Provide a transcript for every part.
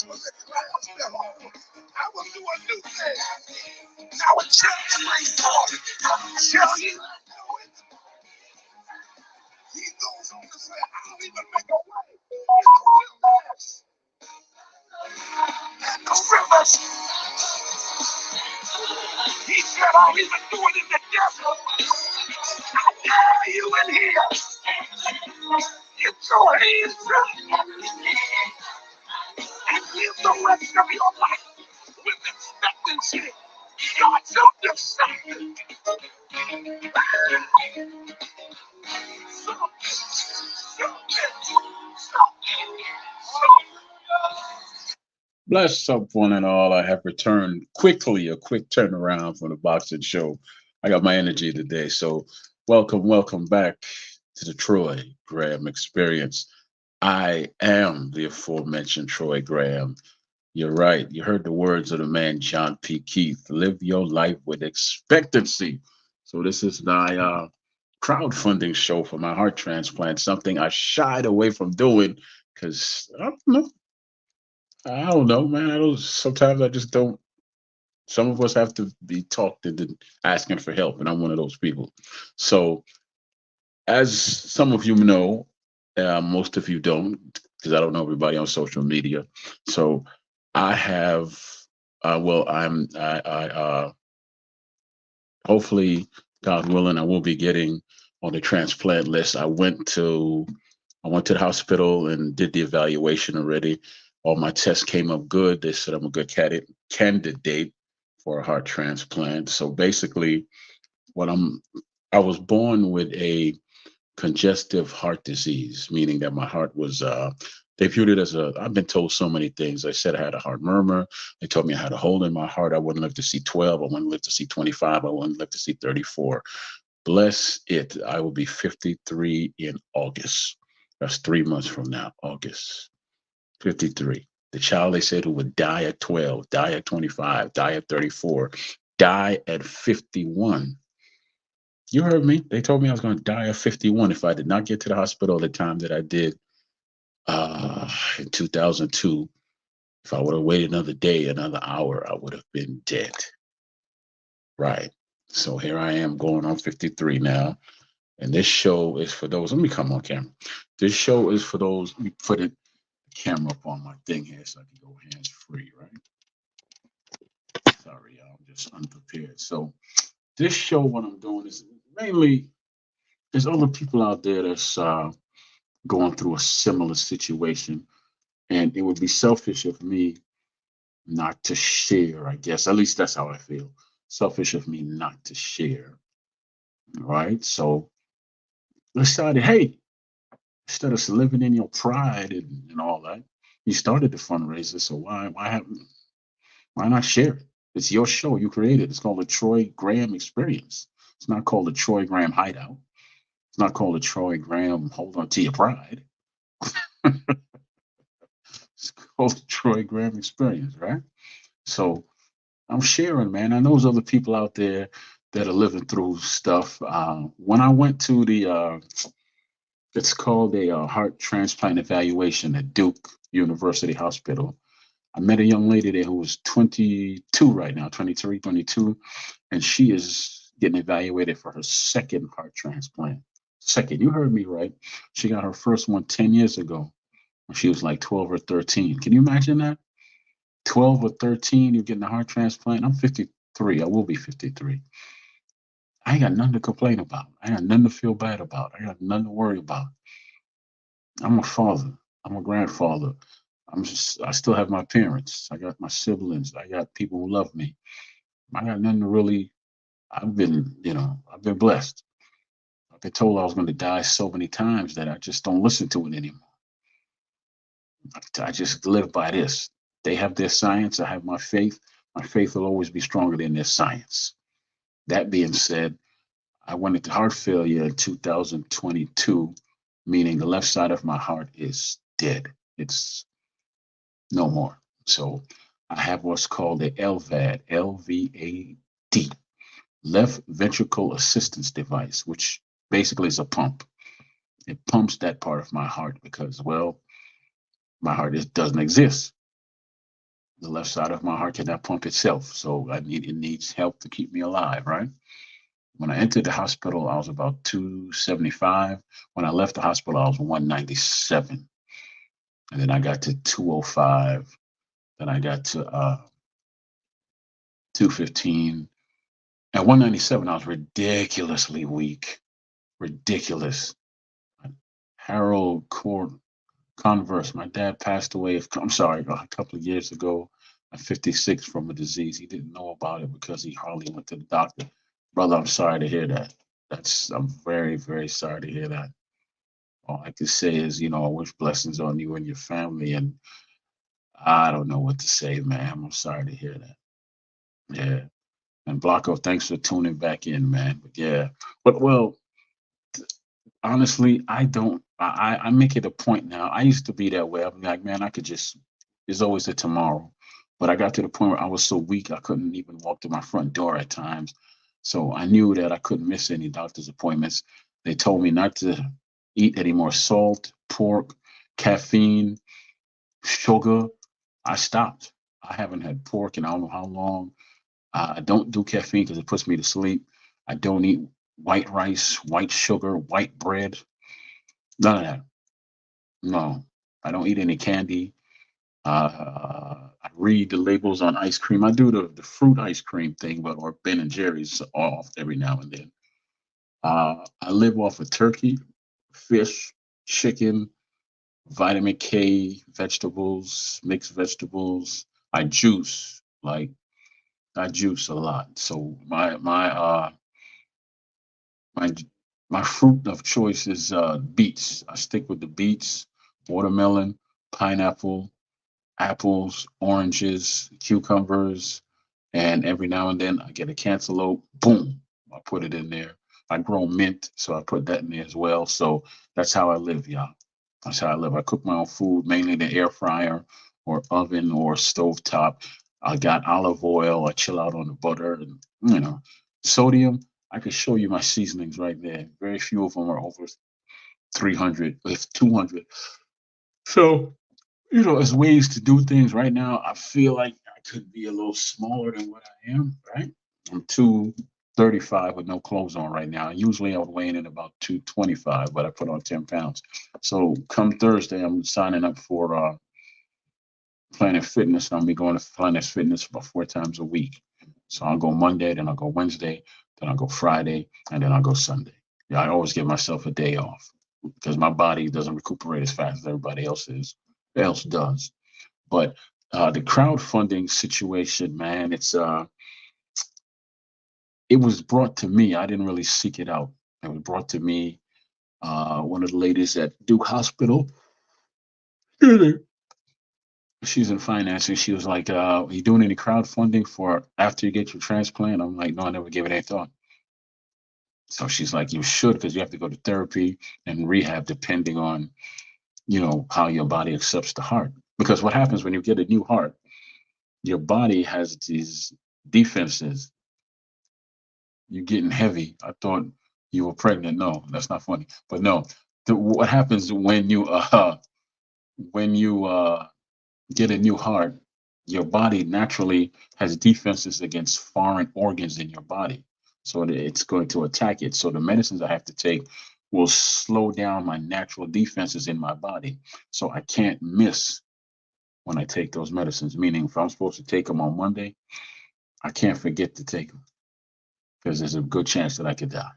was a glass devil. I will do a new thing. Now it shall spring forth. Shall ye not know it? He goes on to say, I'll even make a way in the wilderness and the rivers. He said, I'll even do it in the desert. I dare you in here. Get your hands up and live the rest of your life with expectancy. God, something, something, Bless up one and all. I have returned quickly, a quick turnaround from the boxing show. I got my energy today. So, welcome back to the Troy Graham Experience. I am the aforementioned Troy Graham. You're right. You heard the words of the man, John P. Keith. Live your life with expectancy. So, this is my crowdfunding show for my heart transplant, something I shied away from doing because I don't know, man. Sometimes I just don't. Some of us have to be talked into asking for help, and I'm one of those people. So, as some of you know, most of you don't, because I don't know everybody on social media. So, I have. Well, hopefully, God willing, I will be getting on the transplant list. I went to the hospital and did the evaluation already. All my tests came up good. They said I'm a good candidate for a heart transplant. So basically, what I was born with a congestive heart disease, meaning that my heart was they viewed it as I've been told so many things. They said I had a heart murmur. They told me I had a hole in my heart. I wouldn't live to see 12. I wouldn't live to see 25. I wouldn't live to see 34. Bless it. I will be 53 in August. That's 3 months from now, August. 53. The child they said who would die at 12, die at 25, die at 34, die at 51. You heard me. They told me I was going to die at 51 if I did not get to the hospital the time that I did in 2002. If I would have waited another day, another hour, I would have been dead. Right. So here I am going on 53 now. And this show is for those. Let me come on camera. This show is for those. Let me put the camera up on my thing here so I can go hands free, right? Sorry, y'all. I'm just unprepared. So this show, what I'm doing is mainly there's other people out there that's going through a similar situation, and it would be selfish of me not to share. I guess at least that's how I feel. Selfish of me not to share, right? So I decided, hey, instead of living in your pride and all that, you started the fundraiser. So why not share it? It's your show. You created. It's called the Troy Graham Experience. It's not called the Troy Graham Hideout. It's not called the Troy Graham Hold On to Your Pride. It's called the Troy Graham Experience, right? So I'm sharing, man. I know there's other people out there that are living through stuff. When I went to it's called a heart transplant evaluation at Duke University Hospital. I met a young lady there who was 22 right now, 23, 22, and she is getting evaluated for her second heart transplant. Second, you heard me right. She got her first one 10 years ago when she was like 12 or 13. Can you imagine that? 12 or 13, you're getting a heart transplant. I'm 53. I will be 53. I ain't got nothing to complain about. I ain't got nothing to feel bad about. I got nothing to worry about. I'm a father. I'm a grandfather. I still have my parents. I got my siblings. I got people who love me. I got nothing to really, I've been blessed. I've been told I was going to die so many times that I just don't listen to it anymore. I just live by this. They have their science. I have my faith. My faith will always be stronger than their science. That being said, I went into heart failure in 2022, meaning the left side of my heart is dead. It's no more. So I have what's called a LVAD, LVAD, left ventricle assistance device, which basically is a pump. It pumps that part of my heart because, well, my heart doesn't exist. The left side of my heart cannot pump itself, so it needs help to keep me alive, right? When I entered the hospital, I was about 275. When I left the hospital, I was 197. And then I got to 205. Then I got to 215. At 197, I was ridiculously weak. Ridiculous. Harold Converse, my dad passed away, I'm sorry, a couple of years ago at 56 from a disease. He didn't know about it because he hardly went to the doctor. Brother, I'm sorry to hear that. I'm very, very sorry to hear that. All I can say is, I wish blessings on you and your family. And I don't know what to say, man. I'm sorry to hear that. Yeah. And Blanco, thanks for tuning back in, man. But yeah. But well, honestly, I don't. I make it a point now. I used to be that way. I'm like, man, I could just. There's always a tomorrow. But I got to the point where I was so weak I couldn't even walk to my front door at times. So I knew that I couldn't miss any doctor's appointments. They told me not to eat any more salt, pork, caffeine, sugar. I stopped. I haven't had pork in I don't know how long. I don't do caffeine because it puts me to sleep. I don't eat white rice, white sugar, white bread. None of that. No, I don't eat any candy. I read the labels on ice cream. I do the fruit ice cream thing, but or Ben and Jerry's off every now and then. I live off of turkey, fish, chicken, vitamin K, vegetables, mixed vegetables. I juice like I juice a lot. So my my fruit of choice is beets. I stick with the beets, watermelon, pineapple, apples, oranges, cucumbers, and every now and then I get a cantaloupe. Boom, I put it in there. I grow mint, so I put that in there as well. So that's how I live, y'all. That's how I live. I cook my own food, mainly in the air fryer or oven or stove top. I got olive oil. I chill out on the butter and sodium. I could show you my seasonings right there. Very few of them are over 300, if 200. So as ways to do things right now, I feel like I could be a little smaller than what I am, right? I'm 235 with no clothes on right now. Usually I would weigh in at about 225, but I put on 10 pounds. So come Thursday, I'm signing up for Planet Fitness. I'll be going to Planet Fitness about 4 times a week. So I'll go Monday, then I'll go Wednesday, then I'll go Friday, and then I'll go Sunday. Yeah, I always give myself a day off because my body doesn't recuperate as fast as everybody else does. But the crowdfunding situation, man, it was brought to me. I didn't really seek it out. It was brought to me. One of the ladies at Duke Hospital, she's in financing. She was like, "Are you doing any crowdfunding for after you get your transplant?" I'm like, "No, I never gave it any thought." So she's like, "You should, because you have to go to therapy and rehab depending on how your body accepts the heart. Because what happens when you get a new heart, your body has these defenses. You're getting heavy. I thought you were pregnant. No, that's not funny. But no, what happens when you get a new heart, your body naturally has defenses against foreign organs in your body. So it's going to attack it. So the medicines I have to take will slow down my natural defenses in my body. So I can't miss when I take those medicines. Meaning, if I'm supposed to take them on Monday, I can't forget to take them because there's a good chance that I could die.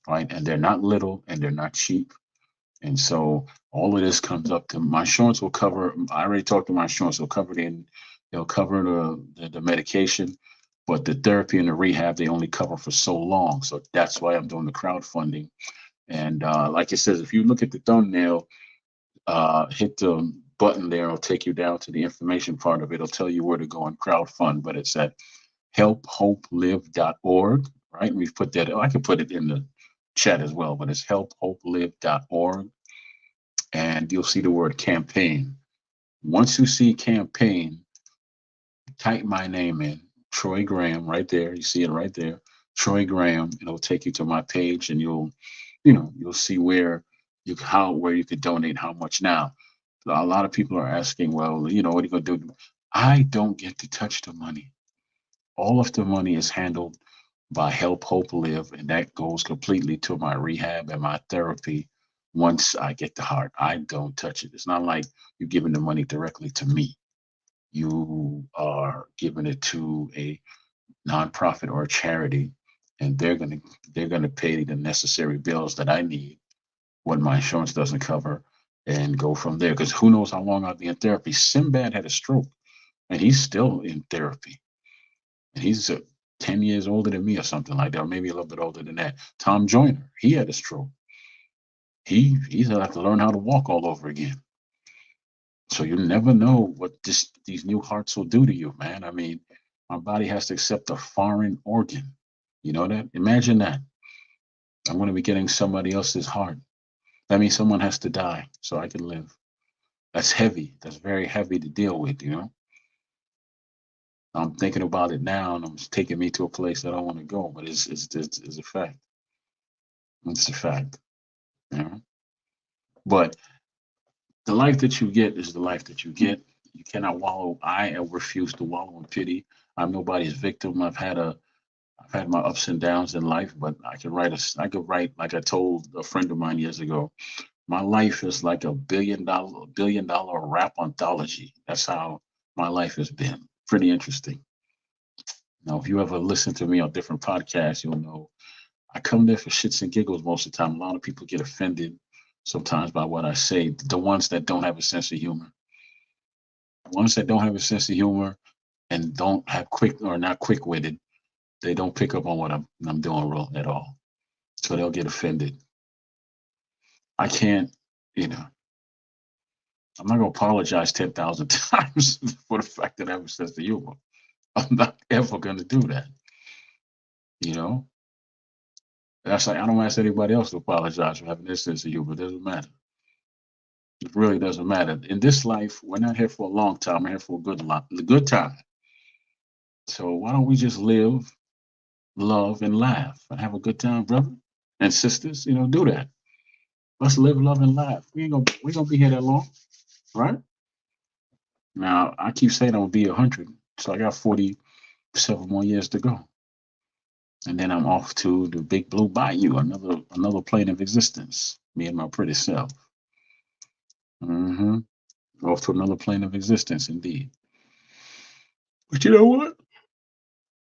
Right. And they're not little and they're not cheap. And so all of this comes up to my insurance will cover. I already talked to my insurance. They'll cover the medication, but the therapy and the rehab they only cover for so long. So that's why I'm doing the crowdfunding. And like it says, if you look at the thumbnail, hit the button there. It'll take you down to the information part of it. It'll tell you where to go and crowdfund. But it's at helphopelive.org. Right? We've put that. I can put it in the chat as well, but it's helphopelive.org. And you'll see the word campaign. Once you see campaign, type my name in, Troy Graham, right there. You see it right there, Troy Graham. It'll take you to my page, and you'll see where you could donate how much. Now, a lot of people are asking, well, what are you gonna do? I don't get to touch the money. All of the money is handled by Help Hope Live, and that goes completely to my rehab and my therapy once I get the heart. I don't touch it. It's not like you're giving the money directly to me. You are giving it to a nonprofit or a charity, and they're gonna pay the necessary bills that I need what my insurance doesn't cover, and go from there. Because who knows how long I'll be in therapy. Sinbad had a stroke, and he's still in therapy, and he's 10 years older than me or something like that, or maybe a little bit older than that. Tom Joyner, he had a stroke. He's gonna have to learn how to walk all over again. So you never know what these new hearts will do to you, man. I mean, my body has to accept a foreign organ. You know that? Imagine that. I'm going to be getting somebody else's heart. That means someone has to die so I can live. That's heavy. That's very heavy to deal with, you know? I'm thinking about it now and it's taking me to a place that I want to go, but it's a fact. It's a fact, you know? But the life that you get is the life that you get. You cannot wallow. I refuse to wallow in pity. I'm nobody's victim. I've had my ups and downs in life, but I could write, like I told a friend of mine years ago, my life is like a billion dollar rap anthology. That's how my life has been. Pretty interesting. Now, if you ever listen to me on different podcasts, you'll know I come there for shits and giggles most of the time. A lot of people get offended sometimes by what I say. The ones that don't have a sense of humor. The ones that don't have a sense of humor and don't have quick or not quick witted, they don't pick up on what I'm doing real at all. So they'll get offended. I can't, you know, I'm not gonna apologize 10,000 times for the fact that I have a sense of humor. I'm not ever gonna do that. You know, that's like I don't ask anybody else to apologize for having this sense of humor. It doesn't matter. It really doesn't matter. In this life, we're not here for a long time. We're here for a good time. So why don't we just live, love, and laugh and have a good time, brother and sisters? You know, do that. Let's live, love, and laugh. We ain't gonna be here that long, right? Now I keep saying I'm gonna be 100, so I got 47 more years to go, and then I'm off to the big blue bayou, another plane of existence. Me and my pretty self. hmm Off to another plane of existence, indeed. But you know what?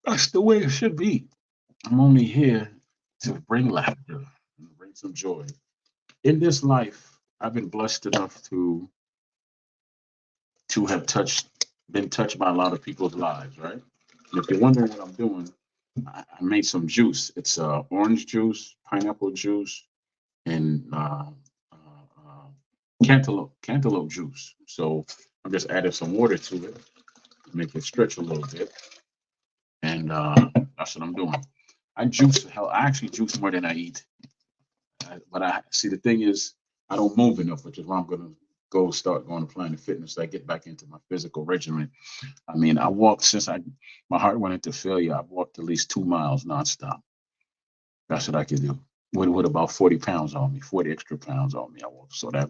That's the way it should be. I'm only here to bring laughter and bring some joy. In this life, I've been blessed enough to have been touched by a lot of people's lives, right? And if you're wondering what I'm doing, I made some juice. It's orange juice, pineapple juice, and cantaloupe juice. So I'm just adding some water to it to make it stretch a little bit, and that's what I'm doing. I juice hell. I actually juice more than I eat. But I see the thing is, I don't move enough, which is why I'm gonna go start going to Planet Fitness. So I get back into my physical regimen. I mean, I walked since my heart went into failure. I've walked at least 2 miles nonstop. That's what I can do. With about 40 pounds on me, 40 extra pounds on me. I walk. So that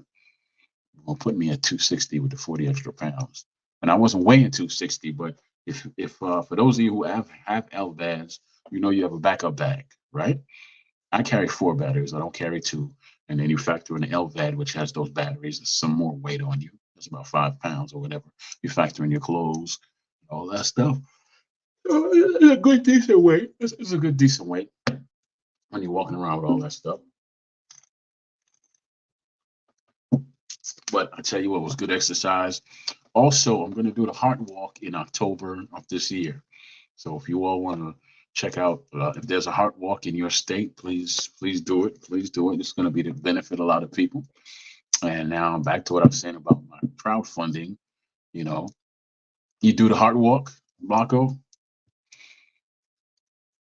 will put me at 260 with the 40 extra pounds. And I wasn't weighing 260, but if for those of you who have LVADs, you know you have a backup bag, right? I carry 4 batteries. I don't carry two. And then you factor in the LVAD, which has those batteries, there's some more weight on you. It's about 5 pounds or whatever. You factor in your clothes, all that stuff. It's a good decent weight. It's a good decent weight when you're walking around with all that stuff. But I tell you what was good exercise. Also, I'm going to do the heart walk in October of this year. So if you all want to check out if there's a heart walk in your state, please do it. Please do it. It's going to be to benefit a lot of people. And now back to what I was saying about my crowdfunding. You know, you do the heart walk, Blanco.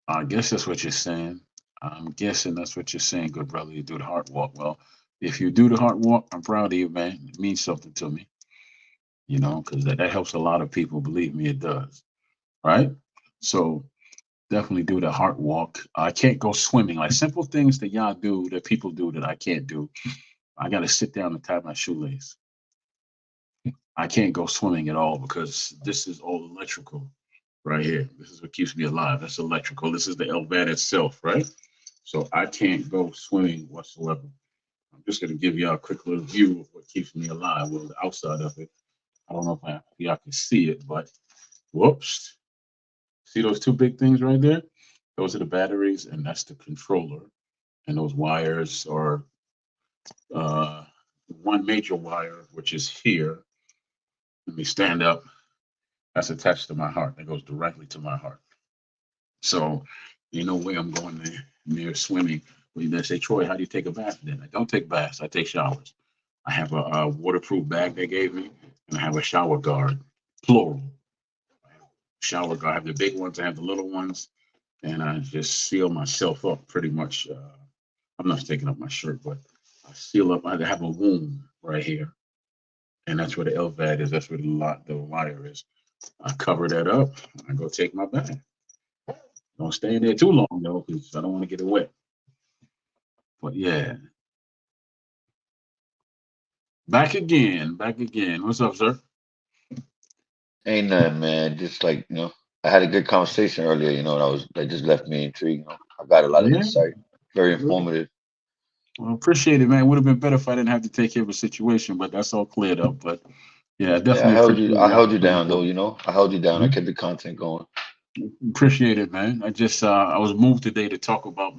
I guess that's what you're saying. I'm guessing that's what you're saying, good brother. You do the heart walk. Well, if you do the heart walk, I'm proud of you, man. It means something to me, you know, because that helps a lot of people. Believe me, it does. Right? So definitely do the heart walk. I can't go swimming. Like simple things that y'all do that people do that I can't do. I got to sit down and tie my shoelace. I can't go swimming at all because this is all electrical right here. This is what keeps me alive. That's electrical. This is the LVAD itself, right? So I can't go swimming whatsoever. I'm just going to give y'all a quick little view of what keeps me alive. Well, the outside of it. I don't know if y'all can see it, but whoops. See those two big things right there? Those are the batteries, and that's the controller. And those wires are uh, one major wire, which is here. Let me stand up. That's attached to my heart. That goes directly to my heart. So, no way I'm going there near swimming. Well, you say, Troy, how do you take a bath then? I don't take baths. I take showers. I have a waterproof bag they gave me, and I have a shower guard, plural. Shower guard. I have the big ones. I have the little ones, and I just seal myself up pretty much. I'm not taking up my shirt, but I seal up. I have a wound right here, and that's where the LVAD is. That's where the wire is. I cover that up. I go take my bath. Don't stay in there too long though, because I don't want to get it wet. But yeah, back again, back again. What's up, sir? Ain't nothing, man. Just like, I had a good conversation earlier, that just left me intrigued. I got a lot of Yeah, insight. Very informative. well, appreciate it, man. Would have been better if I didn't have to take care of a situation, but that's all cleared up. But yeah, I Yeah, definitely appreciate I the held you opportunity down for though, it. I held you down. I Mhm. kept the content going. Appreciate it, man. I just I was moved today to talk about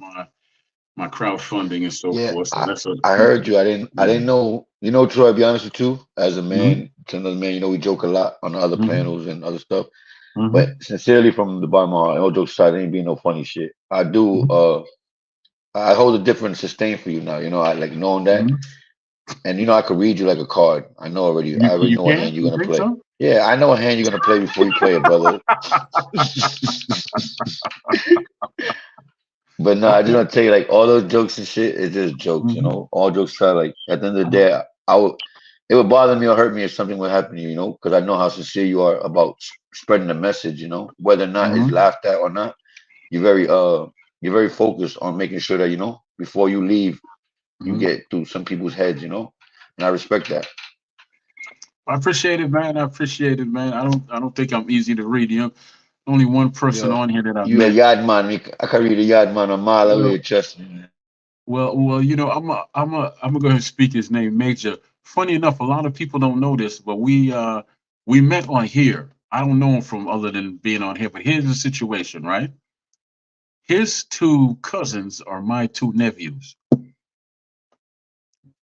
my crowdfunding and so Yeah, forth. So that's a I heard you. I yeah. didn't know, Troy, to be honest with you, as a Mm-hmm, man, to another man, we joke a lot on other mm-hmm, panels and other stuff. But mm-hmm, sincerely from the bottom of my heart, no jokes aside, it ain't being no funny shit. I hold a different sustain for you now, I like knowing that. mm-hmm. And I could read you like a card. I know already. I already You know what can? hand you're You gonna think play. so? Yeah, I know what hand you're gonna play before you play it, brother. But no, I just Okay. want to tell you, like all those jokes and shit is just jokes. Mm-hmm. All jokes aside. Like at the end of the Uh-huh. day, it would bother me or hurt me if something would happen to you. Because I know how sincere you are about spreading the message. Whether or not it's Mm-hmm. laughed at or not, you're very you're very focused on making sure that before you leave, you Mm-hmm. get through some people's heads. And I respect that. I appreciate it, man. I appreciate it, man. I don't think I'm easy to read. Only one person You're on here that I've you a met. yard man. I can read a yard man a mile away. Well, Trust me. well, I'm gonna go ahead and speak his name, Major. Funny enough, a lot of people don't know this, but we met on here. I don't know him from other than being on here, but here's the situation, right? His two cousins are my two nephews.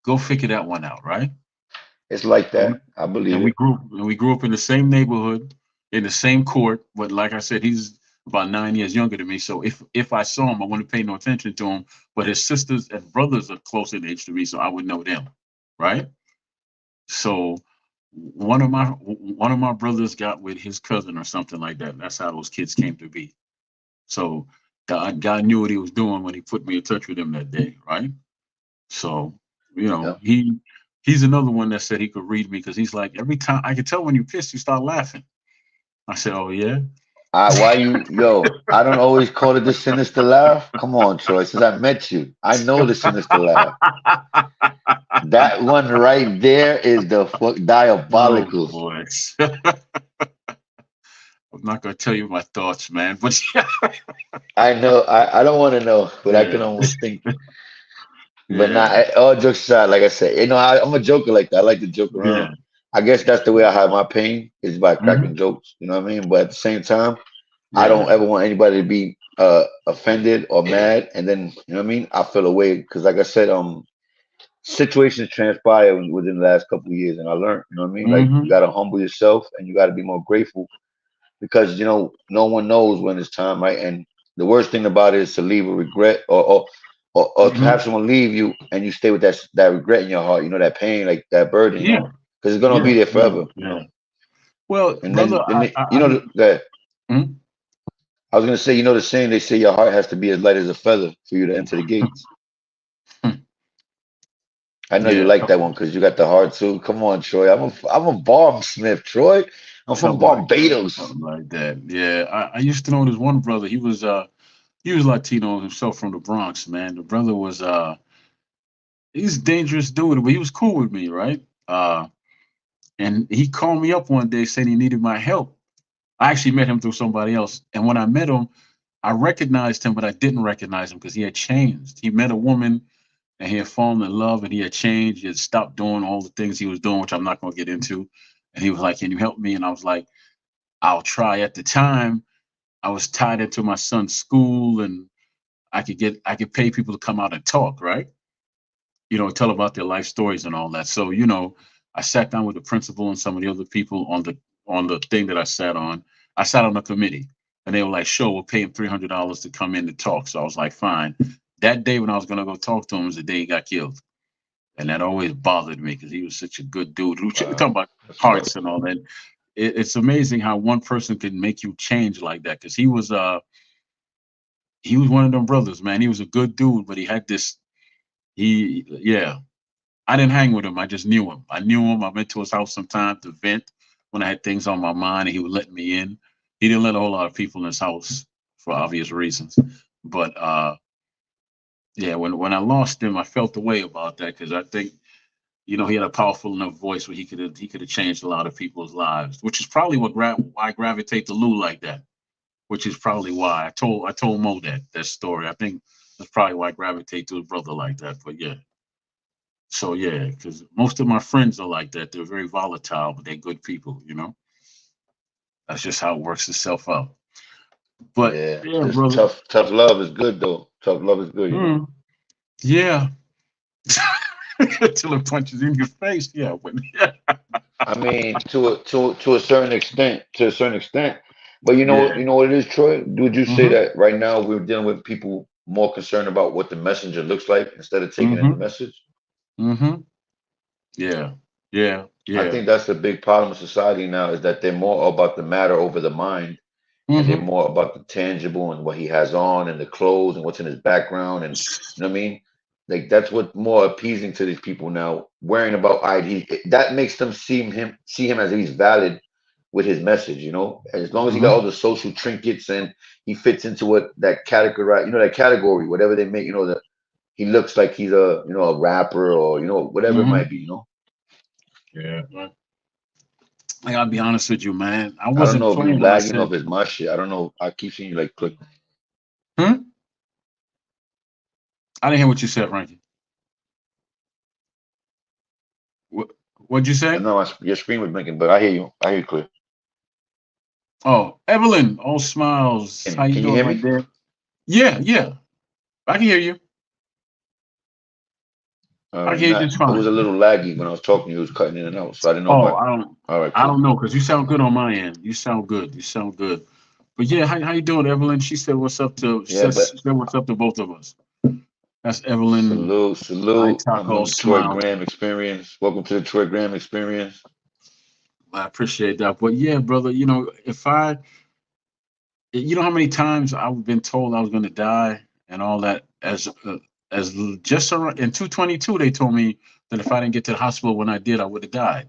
Go figure that one out, right? It's like And we, that. I believe and we it. grew up in the same neighborhood, in the same court. But like I said, he's about 9 years younger than me. So if I saw him, I wouldn't pay no attention to him. But his sisters and brothers are closer in age to me, so I would know them, right? So one of my brothers got with his cousin or something like that. That's how those kids came to be. So God knew what he was doing when he put me in touch with him that day, right? So, Yeah. he's another one that said he could read me because he's like, every time I could tell when you piss, you start laughing. I said, oh, yeah. Why I don't always call it the sinister laugh. Come on, Troy. Since I met you, I know the sinister laugh. That one right there is the fuck Oh, diabolical. boy. I'm not going to tell you my thoughts, man, but I know. I don't want to know, but I can yeah, almost think. But yeah, not all jokes aside. Like I said, I'm a joker like that. I like to joke around. yeah. I guess that's the way I hide my pain is by cracking Hmm. jokes. You know what I mean? But at the same time, I don't Yeah. ever want anybody to be offended or mad, and then what I mean. I feel away because, like I said, situations transpire within the last couple of years, and I learned. You know what I mean? Like you Hmm. got to humble yourself, and you got to be more grateful because no one knows when it's time, right? And the worst thing about it is to leave a regret, or to have Hmm. someone leave you, and you stay with that regret in your heart. That pain, like that burden, Yeah, because it's gonna yeah, be there yeah, forever. yeah. Well, And brother, then that hmm? I was gonna say, the saying they say your heart has to be as light as a feather for you to enter the gates. Hmm. I know you Yeah, like that one because you got the heart too. Come on, Troy. I'm a bomb smith, Troy. I'm from something like that, Barbados. something like that. Yeah, I used to know this one brother. He was Latino himself from the Bronx, man. The brother was he's a dangerous dude, but he was cool with me, right? And he called me up one day saying he needed my help. I actually met him through somebody else. And when I met him, I recognized him, but I didn't recognize him because he had changed. He met a woman and he had fallen in love and he had changed. He had stopped doing all the things he was doing, which I'm not going to get into. And he was like, "Can you help me?" And I was like, "I'll try." At the time, I was tied into my son's school and I could pay people to come out and talk, right? Tell about their life stories and all that. So, I sat down with the principal and some of the other people on the thing that I sat on. I sat on the committee, and they were like, "Sure, we'll pay him $300 to come in to talk." So I was like, "Fine." That day when I was gonna go talk to him was the day he got killed, and that always bothered me because he was such a good dude. We're talking Wow, about that's hearts rough. and all that. It's amazing how one person can make you change like that. Because he was one of them brothers, man. He was a good dude, but he had this. Yeah, I didn't hang with him. I just knew him. I knew him. I went to his house sometime to vent when I had things on my mind, and he would let me in. He didn't let a whole lot of people in his house for obvious reasons. But yeah, when I lost him, I felt the way about that because I think he had a powerful enough voice where he could have changed a lot of people's lives, which is probably why I gravitate to Lou like that. Which is probably why I told Mo that story. I think that's probably why I gravitate to a brother like that. But yeah. So yeah, because most of my friends are like that. They're very volatile, but they're good people. That's just how it works itself out. But Yeah, yeah, this brother. tough love is good though. Tough love is good, you know. Mm, yeah. Until it punches in your face. Yeah. But yeah. I mean, to a certain extent, But Yeah. you know what it is, Troy? Would you say Mm-hmm. that right now we're dealing with people more concerned about what the messenger looks like instead of taking in the Mm-hmm. message? Mm-hmm. Yeah. Yeah. I Yeah. think that's a big problem with society now is that they're more about the matter over the mind, and they're Mm-hmm. more about the tangible and what he has on and the clothes and what's in his background, and you know what I mean? Like that's what more appeasing to these people now, worrying about ID. That makes them see him as he's valid with his message, you know. As long as he got Mm-hmm. all the social trinkets and he fits into what that category, that category, whatever they make, that he looks like he's a rapper or whatever it Mm-hmm. might be, you know. Yeah. But I gotta be honest with you, man. I I don't wasn't know if you playing when I lagging or said, if it's my shit. I don't know. I keep seeing you like click. hmm? I didn't hear what you said, Frankie. What, what'd you I say? know your screen was blinking, but I hear you. I hear you clear. Oh, Evelyn, all smiles. How you Can you doing, hear my me? dear? Yeah, yeah. I can hear you. I can hear you Not. just It was fine. a little laggy when I was talking. You was cutting in and out, so I didn't know if Oh, I. All right, I cool. don't know, because you sound good on my end. You sound good. You sound good. But yeah, how you doing, Evelyn? Yeah, She said what's up to both of us. That's Evelyn. I salute. talk I'm on all the Troy smiles. Graham experience. Welcome to the Troy Graham experience. I appreciate that. But yeah, brother, you know how many times I've been told I was going to die and all that as just around in 222 they told me that if I didn't get to the hospital when I did I would have died.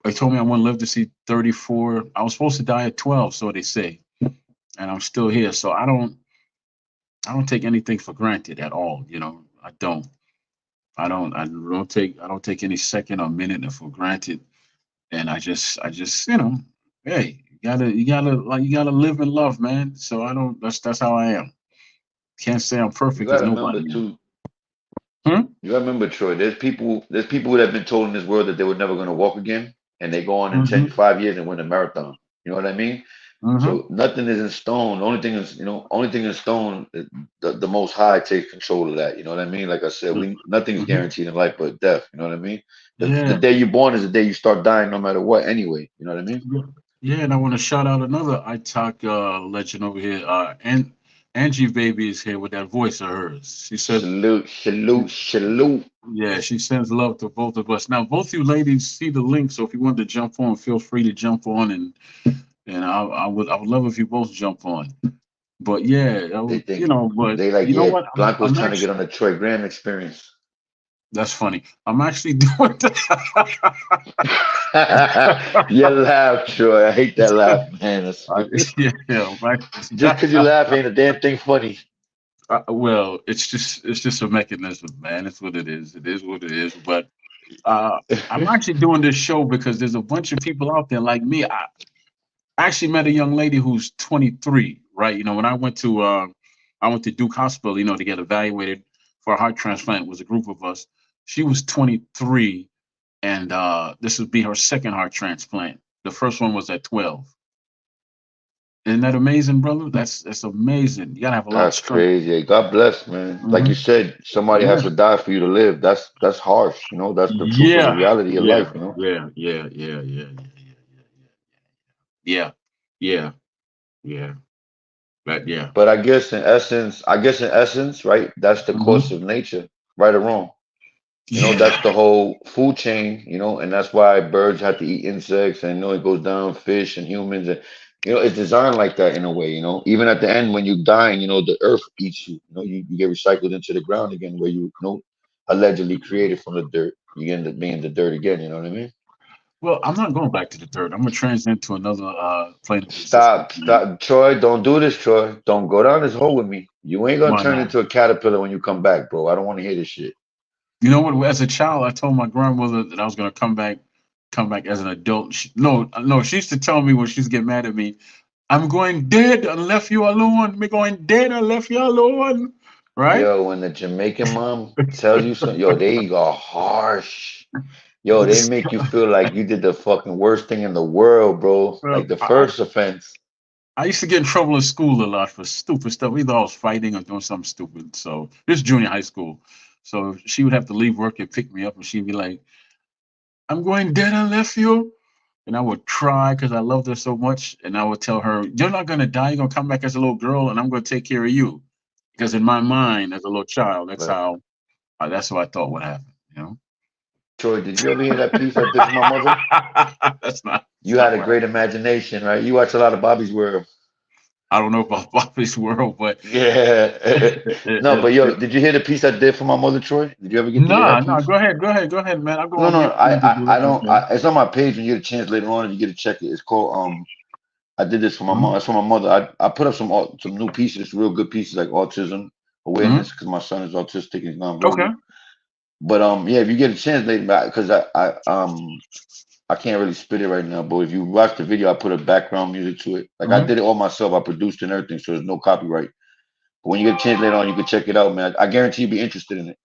They told me I wouldn't live to see 34. I was supposed to die at 12, so they say, and I'm still here. So I don't take anything for granted at all. I don't take any second or minute for granted, and I just hey, you gotta live and love, man. So I don't. That's how I am. Can't say I'm You perfect because gotta remember nobody is. too. Hmm? You gotta remember, Troy. There's people that have been told in this world that they were never gonna walk again, and they go on in Mm-hmm. 5 years and win a marathon. You know what I mean? Mm-hmm. So nothing is in stone. The only thing is, only thing in stone, the Most High takes control of that. You know what I mean? Like I said, nothing is Mm-hmm. guaranteed in life but death. You know what I mean? The Yeah. day you're born is the day you start dying, no matter what. Anyway, you know what I mean? Yeah, yeah, and I want to shout out another iTalk legend over here. And Angie Baby is here with that voice of hers. She said, Salute, salute, salute. yeah, she sends love to both of us. Now, both you ladies see the link, so if you want to jump on, feel free to jump on, and I would love if you both jump on. But yeah, They think but they like, you know yeah, what? I'm Blanco's I'm trying to get actually on the Troy Graham experience. that's funny. I'm actually doing that. You laugh, Troy. I hate that laugh, man. I, yeah, right. Just because you laugh ain't a damn thing funny. Well, it's just a mechanism, man. It's what it is. It is what it is. But uh, I'm actually doing this show because there's a bunch of people out there like me. I actually met a young lady who's 23, right? You know, when I went to Duke Hospital, you know, to get evaluated for a heart transplant. It was a group of us. She was 23, and this would be her second heart transplant. The first one was at 12. Isn't that amazing, brother? That's amazing. You gotta have a lot of That's strength. crazy. God bless, man. Like you Hmm. said, somebody has Yeah, to die for you to live. That's harsh. You know, that's the truth of the yeah, reality of yeah, life. You know. yeah, yeah, yeah, yeah, yeah, yeah, yeah, yeah. That yeah. But I guess in essence, right? That's the course Hmm. of nature, right or wrong. You know, that's Yeah. the whole food chain, and that's why birds have to eat insects, and it goes down fish and humans, and it's designed like that in a way. Even at the end when you die, the earth eats you. You get recycled into the ground again, where allegedly created from the dirt. You end up being the dirt again. You know what I mean? Well, I'm not going back to the dirt. I'm gonna transcend to another plane of existence, Stop, man. stop, Troy. Don't do this, Troy. Don't go down this hole with me. You ain't gonna Why turn not? into a caterpillar when you come back, bro. I don't want to hear this shit. You know what? As a child, I told my grandmother that I was gonna come back as an adult. No, no, she used to tell me when she's get mad at me, "I'm going dead and left you alone. Me going dead and left you alone." Right? Yo, when the Jamaican mom tells you something, yo, they are harsh. Yo, they make you feel like you did the fucking worst thing in the world, bro. Like Well, the first offense. I used to get in trouble in school a lot for stupid stuff. Either I was fighting or doing something stupid. So this is junior high school. So she would have to leave work and pick me up, and she'd be like, "I'm going dead and left you." And I would cry because I loved her so much. And I would tell her, "You're not gonna die. You're gonna come back as a little girl, and I'm gonna take care of you." Because in my mind, as a little child, But that's what I thought would happen. You know, Troy, did you ever hear that piece I did for my mother? that's not You that's had not a what great happened. imagination, right? You watch a lot of Bobby's World. I don't know about Bobby's world, but Yeah. No, but yo, did you hear the piece I did for my mother, Troy? Did you ever get to hear nah, that nah. piece? Go ahead, go ahead, go ahead, man. I'll go No, on no, mute for you to do I it. don't. Okay. It's on my page when you get a chance later on, and you get to check it. It's called I did this for my mom. Mhm, That's for my mother. I put up some new pieces, real good pieces like autism mhm. awareness because my son is autistic and Okay. nonverbal. But yeah, if you get a chance later, because I can't really spit it right now. But if you watch the video, I put a background music to it. Like I Mhm, did it all myself. I produced and everything, so there's no copyright. But when you get a chance later on, you can check it out, man. I guarantee you'll be interested in it.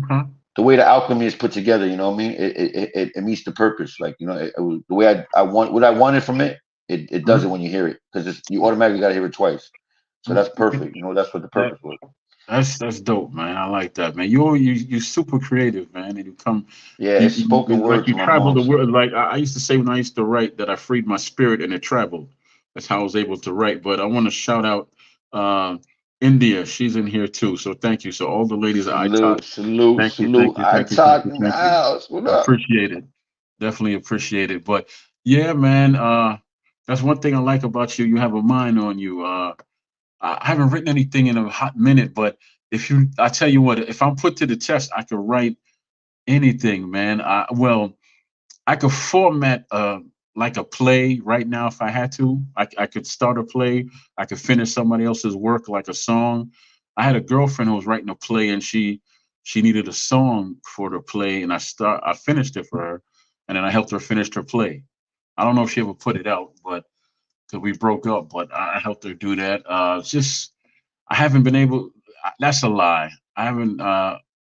okay. The way the alchemy is put together, you know what I mean? It meets the purpose. Like, the way I want what I wanted from it, it does it Mhm. when you hear it. Because you automatically gotta hear it twice. So that's Okay. perfect. That's what the That purpose was. that's dope, man. I like that, man. You super creative, man, and you come Yeah, it's spoken like word you to my travel mom. the So world. Like I used to say when I used to write that I freed my spirit and it traveled. That's how I was able to write. But I want to shout out uh, India. She's in here too. So thank you. So all the ladies I taught. salute, salute, Thank you, salute. thank you, I thank you, thank talk you, in the thank you. house. What I up? appreciate it. Definitely appreciate it. But yeah, man, that's one thing I like about you. You have a mind on you. I haven't written anything in a hot minute, but I tell you what, if I'm put to the test, I could write anything, man. I could format like a play right now if I had to. I could start a play. I could finish somebody else's work like a song. I had a girlfriend who was writing a play, and she needed a song for the play, and I finished it for her, and then I helped her finish her play. I don't know if she ever put it out, but because we broke up, but I helped her do that. It's just I haven't been able. That's a lie. I haven't.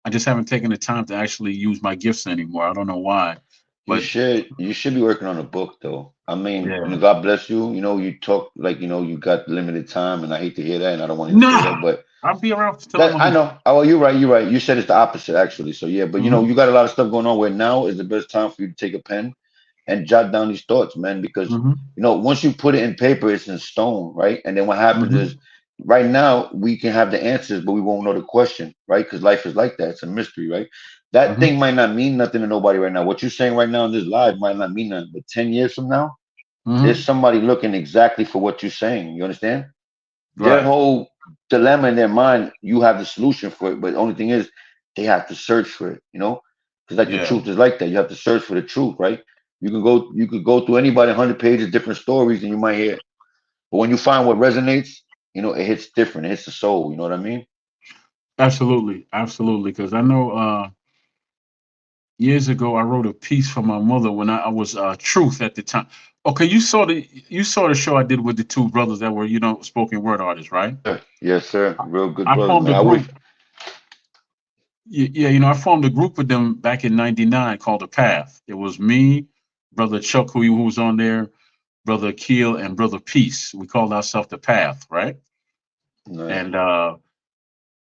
I just haven't taken the time to actually use my gifts anymore. I don't know why, You but should you should be working on a book though. I mean, yeah. God bless you. You talk like you got limited time, and I hate to hear that, and I don't want you to feel that, Nah, but I'll be around till I'm that I 100. know. Oh, well, you're right. You're right. You said it's the opposite actually. So yeah, but Hmm. you got a lot of stuff going on where now is the best time for you to take a pen and jot down these thoughts, man, because Hmm. once you put it in paper, it's in stone, right? And then what happens is Hmm. right now we can have the answers, but we won't know the question, right? Because life is like that. It's a mystery, right? That Hmm. thing might not mean nothing to nobody right now. What you're saying right now in this live might not mean nothing, but 10 years from now, there's Hmm. somebody looking exactly for what you're saying. You understand? Their Right. whole dilemma in their mind, you have the solution for it. But the only thing is, they have to search for it. Because like the Yeah. truth is like that. You have to search for the truth, right? You could go through anybody 100 pages, different stories, and you might hear. But when you find what resonates, it hits different. It hits the soul. You know what I mean? Absolutely. Absolutely. Because I know years ago, I wrote a piece for my mother when I was Truth at the time. Okay, you saw the show I did with the two brothers that were spoken word artists, right? Sir. Yes, sir. Real good I brothers, formed man. a I wish. group. Yeah, I formed a group with them back in '99 called The Path. It was me, brother Chuck, who was on there, brother Keel, and brother Peace. We called ourselves The Path, right? Nice. And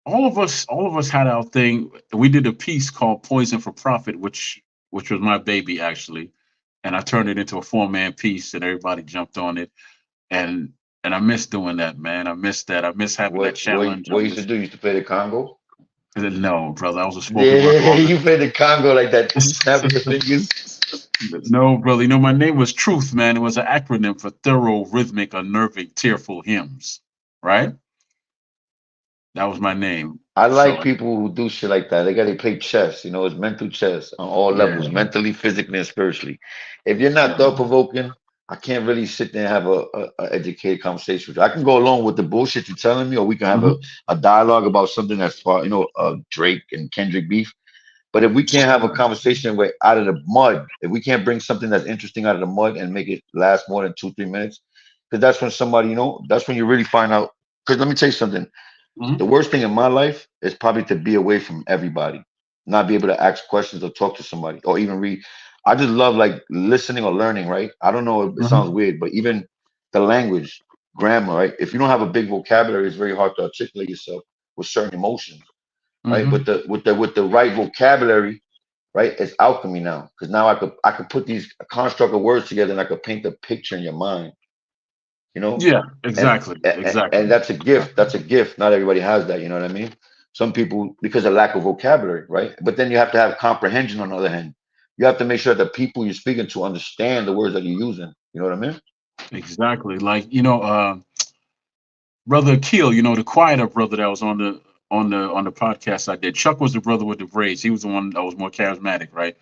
all of us had our thing. We did a piece called Poison for Profit, which was my baby actually, and I turned it into a four-man piece, and everybody jumped on it. And I miss doing that, man. I miss that. I miss having that challenge. What you used to do? You used to play the Congo? No, brother, I was a spoken word Yeah, you artist. play the Congo like that. You snap your fingers. No, brother. My name was Truth, man. It was an acronym for thorough, rhythmic, unnerving, tearful hymns. Right? That was my name. I like So people who do shit like that. They got to play chess. It's mental chess on all levels, yeah, mentally, physically, and spiritually. If you're not yeah. thought provoking, I can't really sit there and have a educated conversation with you. I can go along with the bullshit you're telling me, or we can have Hmm. a dialogue about something that's far, Drake and Kendrick beef. But if we can't have a conversation where out of the mud, if we can't bring something that's interesting out of the mud and make it last more than 2, 3 minutes, because that's when somebody, that's when you really find out. Because let me tell you something. The Hmm. worst thing in my life is probably to be away from everybody, not be able to ask questions or talk to somebody or even read. I just love like listening or learning, right? I don't know, it sounds Hmm. weird, but even the language, grammar, right? If you don't have a big vocabulary, it's very hard to articulate yourself with certain emotions, right? But Hmm. with the right vocabulary, right? It's alchemy now. Because now I could put these construct of words together and I could paint a picture in your mind, you know Yeah, and exactly, and exactly, that's a gift. exactly. That's a gift. Not everybody has that. You know what I mean? Some people, because of lack of vocabulary, right? But then you have to have comprehension on the other hand. You have to make sure that people you're speaking to understand the words that you're using. You know what I mean? Exactly. Like, brother Keel, the quieter brother that was on the podcast I did. Chuck was the brother with the braids. He was the one that was more charismatic, right?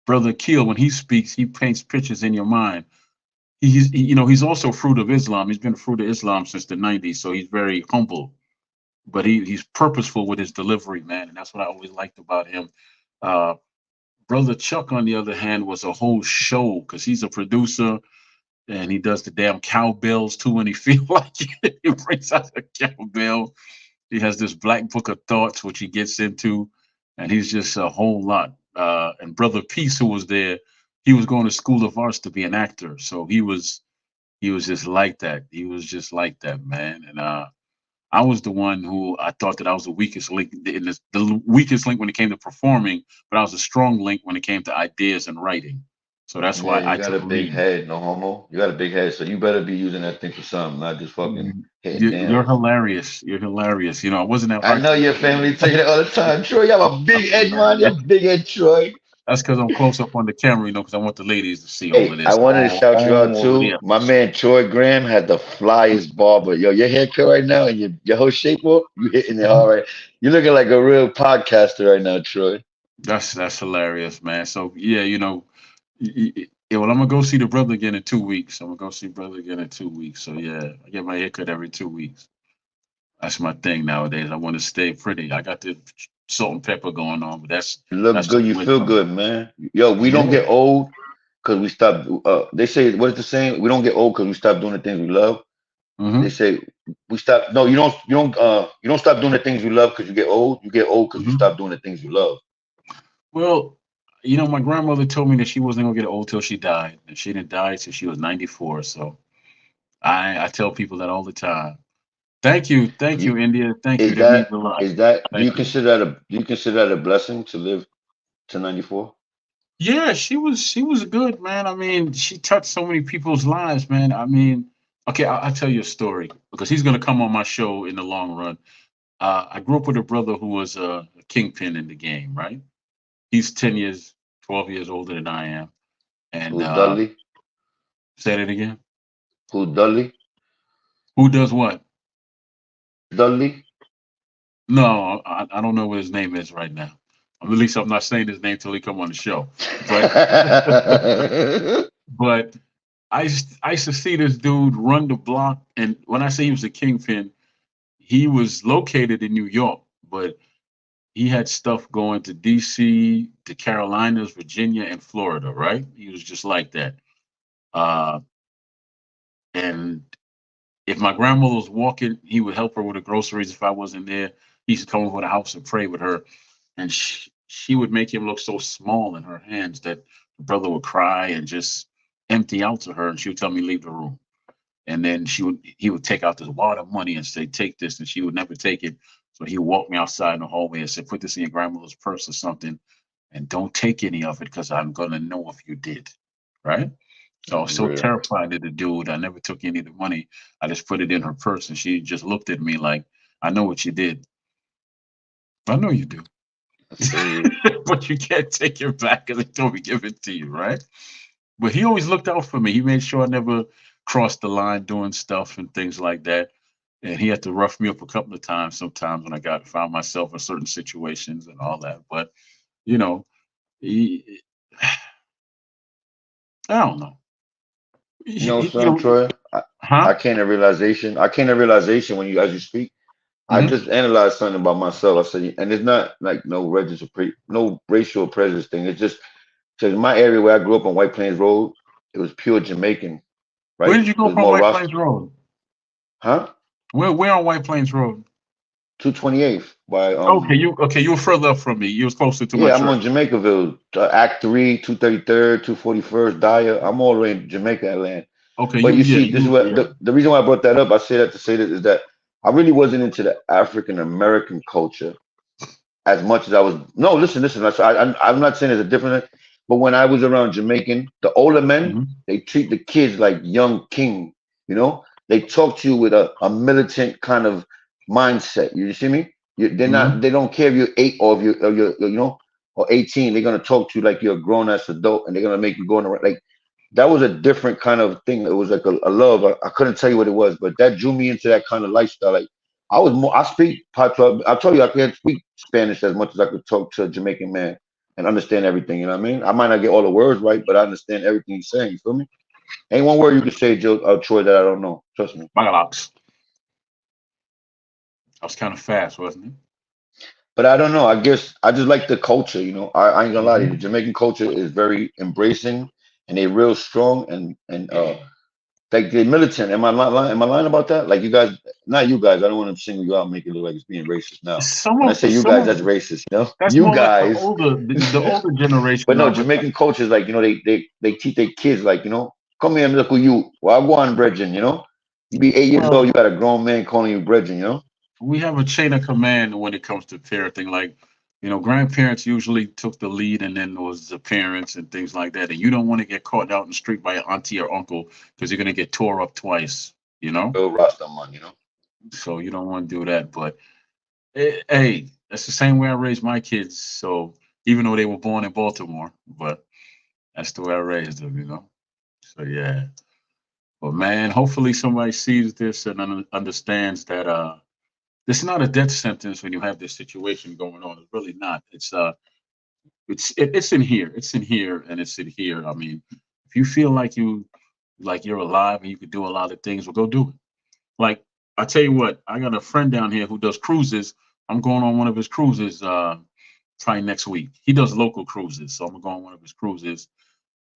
Brother Keel, when he speaks, he paints pictures in your mind. He's also fruit of Islam. He's been a fruit of Islam since the '90s, so he's very humble, but he's purposeful with his delivery, man, and that's what I always liked about him. Uh, Brother Chuck, on the other hand, was a whole show because he's a producer and he does the damn cowbells too when he feels like it. He brings out a cowbell. He has this black book of thoughts which he gets into, and he's just a whole lot. And Brother Peace, who was there, he was going to School of Arts to be an actor, so he was just like that. He was just like that, man. And I was the one who I thought that I was the weakest link in this, the weakest link when it came to performing, but I was a strong link when it came to ideas and writing. So that's Yeah, why you I got took a big lead. head, no homo. You got a big head, so you better be using that thing for something, not just fucking Mm, hitting You're dance. hilarious. You're hilarious. I wasn't at I Heart know your Transplant. family tell you that all the time. Troy, you have a big head, man. You have big head, Troy. That's because I'm close up on the camera, because I want the ladies to see all of Hey, I this, wanted to shout you out all of the too. My efforts. man Troy Graham had the flyest barber. Yo, your haircut right now and your whole shape up, you hitting it Mhm. hard right. You're looking like a real podcaster right now, Troy. That's hilarious, man. So yeah, yeah, well, I'm gonna go see the brother again in 2 weeks. I'm gonna go see brother again in 2 weeks. So yeah, I get my haircut every 2 weeks. That's my thing nowadays. I want to stay pretty. I got the salt and pepper going on, but that's You look that's good, just you feel wisdom. good, man. Yo, we don't Yeah. get old because we stop. They say what is the saying? We don't get old because we stop doing the things we love. They Hmm. say we stop. No, you don't stop doing the things you love because you get old. You get old because you Hmm. stop doing the things you love. Well, my grandmother told me that she wasn't gonna get old till she died, and she didn't die till she was 94. So I tell people that all the time. Thank You you, India. Thank you. is That means that a lot. is that Thank you. do you consider that a blessing to live to 94? Yeah, she was good, man. I mean, she touched so many people's lives, man. I mean, okay, I'll tell you a story because he's gonna come on my show in the long run. I grew up with a brother who was a kingpin in the game, right? He's 10 years, 12 years older than I am. And Who's Dudley? say that again. Who's Dudley? Who does what? Dudley? No, I don't know what his name is right now. At least I'm not saying his name till he come on the show. But but I used to see this dude run the block, and when I say he was a kingpin, he was located in New York, but he had stuff going to DC, the Carolinas, Virginia, and Florida, right? He was just like that. Uh, and if my grandmother was walking, he would help her with the groceries if I wasn't there. He used to come over the house and pray with her. And she would make him look so small in her hands that the brother would cry and just empty out to her. And she would tell me, leave the room. And then he would take out this wad of money and say, take this. And she would never take it. So he would walk me outside in the hallway and say, put this in your grandmother's purse or something. And don't take any of it because I'm going to know if you did. Right. So I was so Real. terrified of the dude. I never took any of the money. I just put it in her purse and she just looked at me like, I know what you did. I know you do. I feel you. But you can't take it back because they told me give it to you, right? But he always looked out for me. He made sure I never crossed the line doing stuff and things like that. And he had to rough me up a couple of times sometimes when I found myself in certain situations and all that. But you know, he, I don't know. You know, You son, know, Troy, huh? I came to realization. I came to realization when you, as you speak, I Hmm. just analyzed something about myself. I said, and it's not like no racial prejudice thing. It's just because in my area where I grew up on White Plains Road, it was pure Jamaican, Where right? did you It go was from more White Ras, Plains Road? huh? Where on White Plains Road? 228th by You were further up from me. You was closer to my yeah, I'm church. on Jamaicaville, Act 3, 233rd, 241st, Dyer. I'm all the way in Jamaica land. Okay, But you you yeah, see, this is you what yeah. the reason why I brought that up. I say that to say that is that I really wasn't into the African American culture as much as I was. No, listen. I'm not saying there's a difference, but when I was around Jamaican, the older men, Hmm. they treat the kids like young king. You know, they talk to you with a militant kind of mindset. You see me? They're not. Hmm. They don't care if you're 8 or if you're you know or 18. They're gonna talk to you like you're a grown ass adult, and they're gonna make you go in the like. That was a different kind of thing. It was like a love. I couldn't tell you what it was, but that drew me into that kind of lifestyle. Like I was more. I speak. I told you I can't speak Spanish as much as I could talk to a Jamaican man and understand everything. You know what I mean? I might not get all the words right, but I understand everything he's saying. You feel me? Ain't one word you can say, Joe, Troy, that I don't know. Trust me. Bagalox. I was kind of fast, wasn't it? But I don't know. I guess I just like the culture. You know, I ain't gonna lie to you. The Hmm. Jamaican culture is very embracing and they real strong and like the militant. Am I not lying? Am I lying about that? Like you guys, not you guys. I don't want to single you out and make it look like it's being racist. Now, when I say you Some guys, of that's racist. You know, that's you more like guys. the older But generation no, of it. Jamaican culture is like, they teach their kids like, come here and look at you. Well, I go on brethren, You be 8 years old, Well, you got a grown man calling you brethren. we have a chain of command when it comes to parenting. Like, grandparents usually took the lead, and then there was the parents and things like that. And you don't want to get caught out in the street by your auntie or uncle because you're gonna get tore up twice. You know, Real Rasta man. so you don't want to do that. But hey, that's the same way I raised my kids. So even though they were born in Baltimore, but that's the way I raised them. So yeah. But man, hopefully somebody sees this and understands that this is not a death sentence when you have this situation going on. It's really not. It's in here. It's in here and it's in here. I mean, if you feel like you're alive and you could do a lot of things, well go do it. Like I tell you what, I got a friend down here who does cruises. I'm going on one of his cruises probably next week. He does local cruises, so I'm gonna go on one of his cruises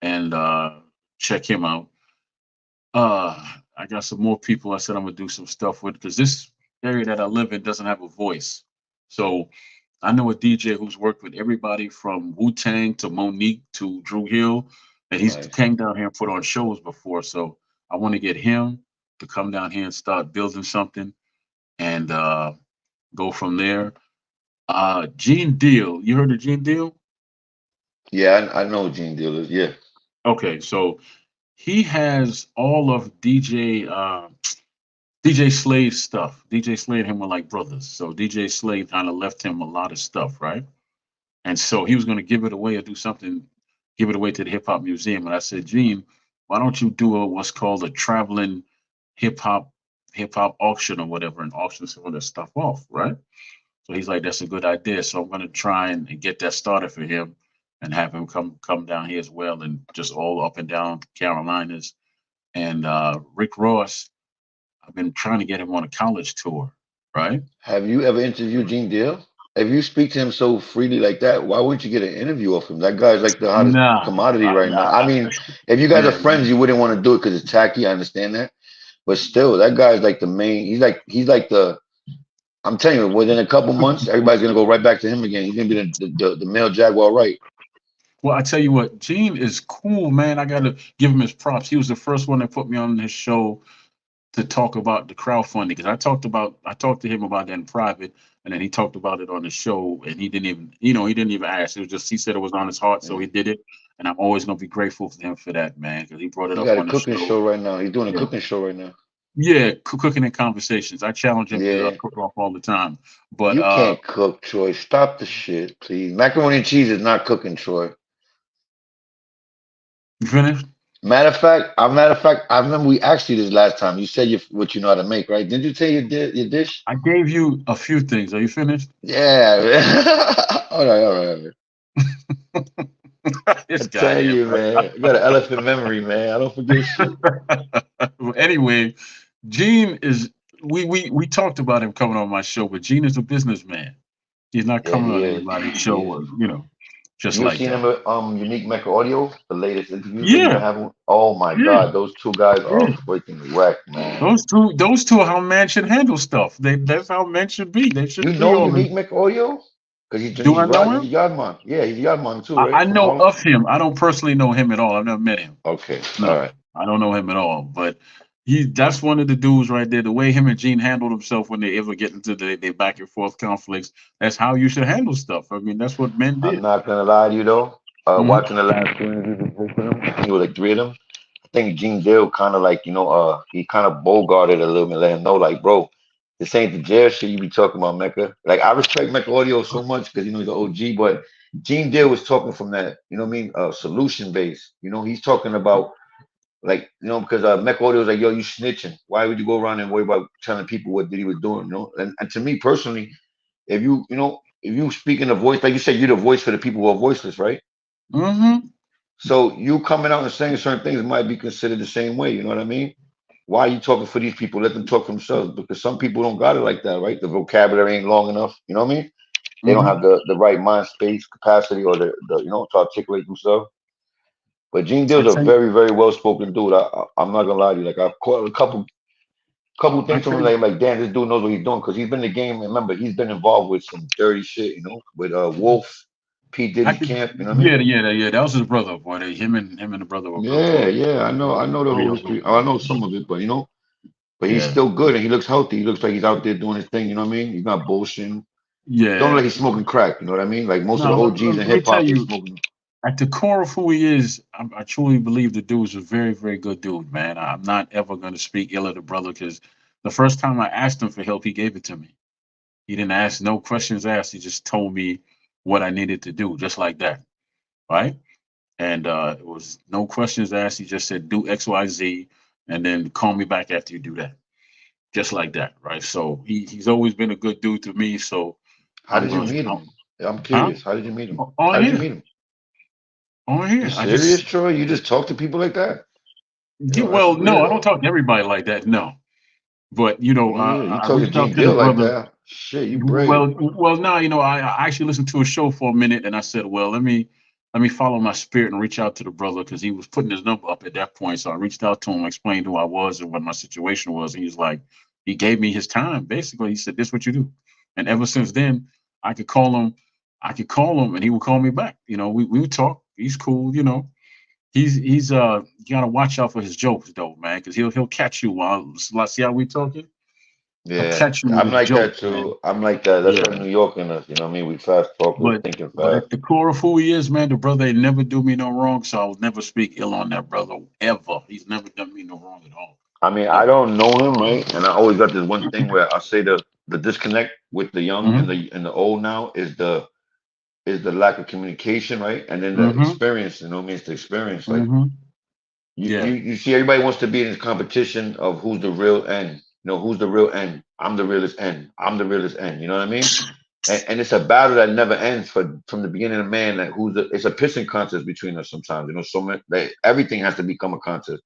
and check him out. I got some more people I said I'm gonna do some stuff with because this area that I live in doesn't have a voice. So I know a DJ who's worked with everybody from Wu Tang to Monique to Drew Hill, and he's Nice. came down here and put on shows before. So I want to get him to come down here and start building something and go from there. Gene Deal, you heard of Gene Deal? Yeah, I know Gene Dealers. Yeah. Okay, so he has all of DJ Slade's stuff. DJ Slade and him were like brothers. So DJ Slade kind of left him a lot of stuff, right? And so he was going to give it away or do something, give it away to the hip hop museum. And I said, Gene, why don't you do what's called a traveling hip hop hip hop auction or whatever, and auction some of that stuff off, right? So he's like, that's a good idea. So I'm going to try and get that started for him and have him come down here as well, and just all up and down Carolinas. And Rick Ross, I've been trying to get him on a college tour, right? Have you ever interviewed Gene Deal? if you speak to him so freely like that, why wouldn't you get an interview of him? That guy's like the hottest Nah, commodity right now. I mean, if you guys are yeah, friends, you wouldn't want to do it because it's tacky. I understand that, but still, that guy's like the main. He's like the. I'm telling you, within a couple months, everybody's gonna go right back to him again. He's gonna be the male Jaguar, right? well, I tell you what, Gene is cool, man. I got to give him his props. He was the first one that put me on his show to talk about the crowdfunding because I talked to him about that in private, and then he talked about it on the show, and he didn't even he didn't even ask. It was just he said it was on his heart, so he Mm. did it, and I'm always gonna be grateful for him for that, man, because he brought it He up got a on the cooking show. show right now. He's doing a Yeah, cooking show right now. yeah, cooking and conversations. I challenge him to Yeah. cook off all the time, but You can't cook, Troy. Stop the shit, please. Macaroni and cheese is not cooking, Troy. you finished. Matter of fact, I remember we asked you this last time. You said what you know how to make, right? Didn't you say your dish? I gave you a few things. Are you finished? Yeah. All right. I This guy tell here. you, man. I got an elephant memory, man. I don't forget shit. Well, anyway, Gene is we talked about him coming on my show, but Gene is a businessman. He's not Yeah, coming he on is. anybody's He show, is. just You like seen that. him at Unique Mecca Audio, the latest interviews that he's been Yeah, having? Oh my yeah, God, those two guys are yeah. freaking wreck, man. Those two are how men should handle stuff. That's how men should be. They You shouldn't be know all in. Unique Mecca Audio? Because Do I know He's a him? Yardman. Yeah, he's a Yardman too, I right? From know Harlem? of him. I don't personally know him at all. I've never met him. Okay, all No, right. I don't know him at all. But that's one of the dudes right there. The way him and Gene handled himself when they ever get into their back and forth conflicts. That's how you should handle stuff. I mean, that's what men I'm did. not gonna lie to you though. Hmm. Watching the last two interviews with both of them, I think it was like three of them. I think Gene Deal kind of like, he kind of bogarted a little bit, let him know, like, bro, this ain't the jail shit you be talking about, Mecca. Like, I respect Mecca Audio so much because, he's an OG, but Gene Deal was talking from that, you know what I mean, solution base. He's talking about, like, because Mecca Audio was like, yo, you snitching. Why would you go around and worry about telling people what he was doing, And to me personally, if you speak in a voice, like you said, you're the voice for the people who are voiceless, right? Hmm. So you coming out and saying certain things might be considered the same way. You know what I mean? Why are you talking for these people? Let them talk for themselves because some people don't got it like that, right? The vocabulary ain't long enough. You know what I mean? They don't have Hmm. the right mind space capacity or the to articulate themselves. But Gene I Dill's a tell you, very, very well spoken dude. I'm not gonna lie to you. Like I've caught a couple I things from tell him. you, Like damn, this dude knows what he's doing because he's been in the game. Remember, he's been involved with some dirty shit. With Wolf, P I Diddy could, camp. You know what I mean? yeah. That was his brother, boy. Him and the brother were good Yeah, bros. yeah, I know the whole history. Oh, I know some of it, but but he's Yeah, still good and he looks healthy. He looks like he's out there doing his thing. You know what I mean? He's not bullshitting. Don't look yeah. like he's smoking crack. You know what I mean? Like most of No, the OGs in let me hip tell hop, they you, smoking. at the core of who he is, I truly believe the dude's a very, very good dude, man. I'm not ever going to speak ill of the brother because the first time I asked him for help, he gave it to me. He didn't ask no questions asked. He just told me what I needed to do, just like that, right? And it was no questions asked. He just said, do X, Y, Z, and then call me back after you do that, just like that, right? So he's always been a good dude to me. So How I'm did you going to, meet him? I'm huh? curious. How did you meet him? On How did you here, meet him? on You here. I serious, just Troy? You just talk to people like that? That's well, no, I weird. don't talk to everybody like that. No, but Yeah, you I talk to reached out Gene to the Deal like brother. that. Shit, you brave. Well, now I actually listened to a show for a minute, and I said, well, let me follow my spirit and reach out to the brother because he was putting his number up at that point. So I reached out to him, explained who I was and what my situation was, and he's like, he gave me his time. Basically, he said, "This is what you do," and ever since then, I could call him, and he would call me back. We would talk. He's cool. You gotta watch out for his jokes though, man, because he'll catch you while see how we talking. He'll Yeah, catch you with I'm his like jokes, that man. too. I'm like that. That's Yeah. like New York in us. You know what I mean? We fast talkers, But thinking but fast. at the core of who he is, man, the brother ain't never do me no wrong, so I will never speak ill on that brother ever. He's never done me no wrong at all. I mean, I Ever. don't know him, right? And I always got this one thing where I say the disconnect with the young and Mm-hmm. the old now is the lack of communication, right? And then the Mm-hmm. experience, you know what I mean? It's the experience. Like Mm-hmm. you Yeah. you you see everybody wants to be in this competition of who's the real end. Who's the real end? I'm the realest end. I'm the realest end. You know what I mean? And it's a battle that never ends from the beginning of man. Like it's a pissing contest between us sometimes. So much like, everything has to become a contest.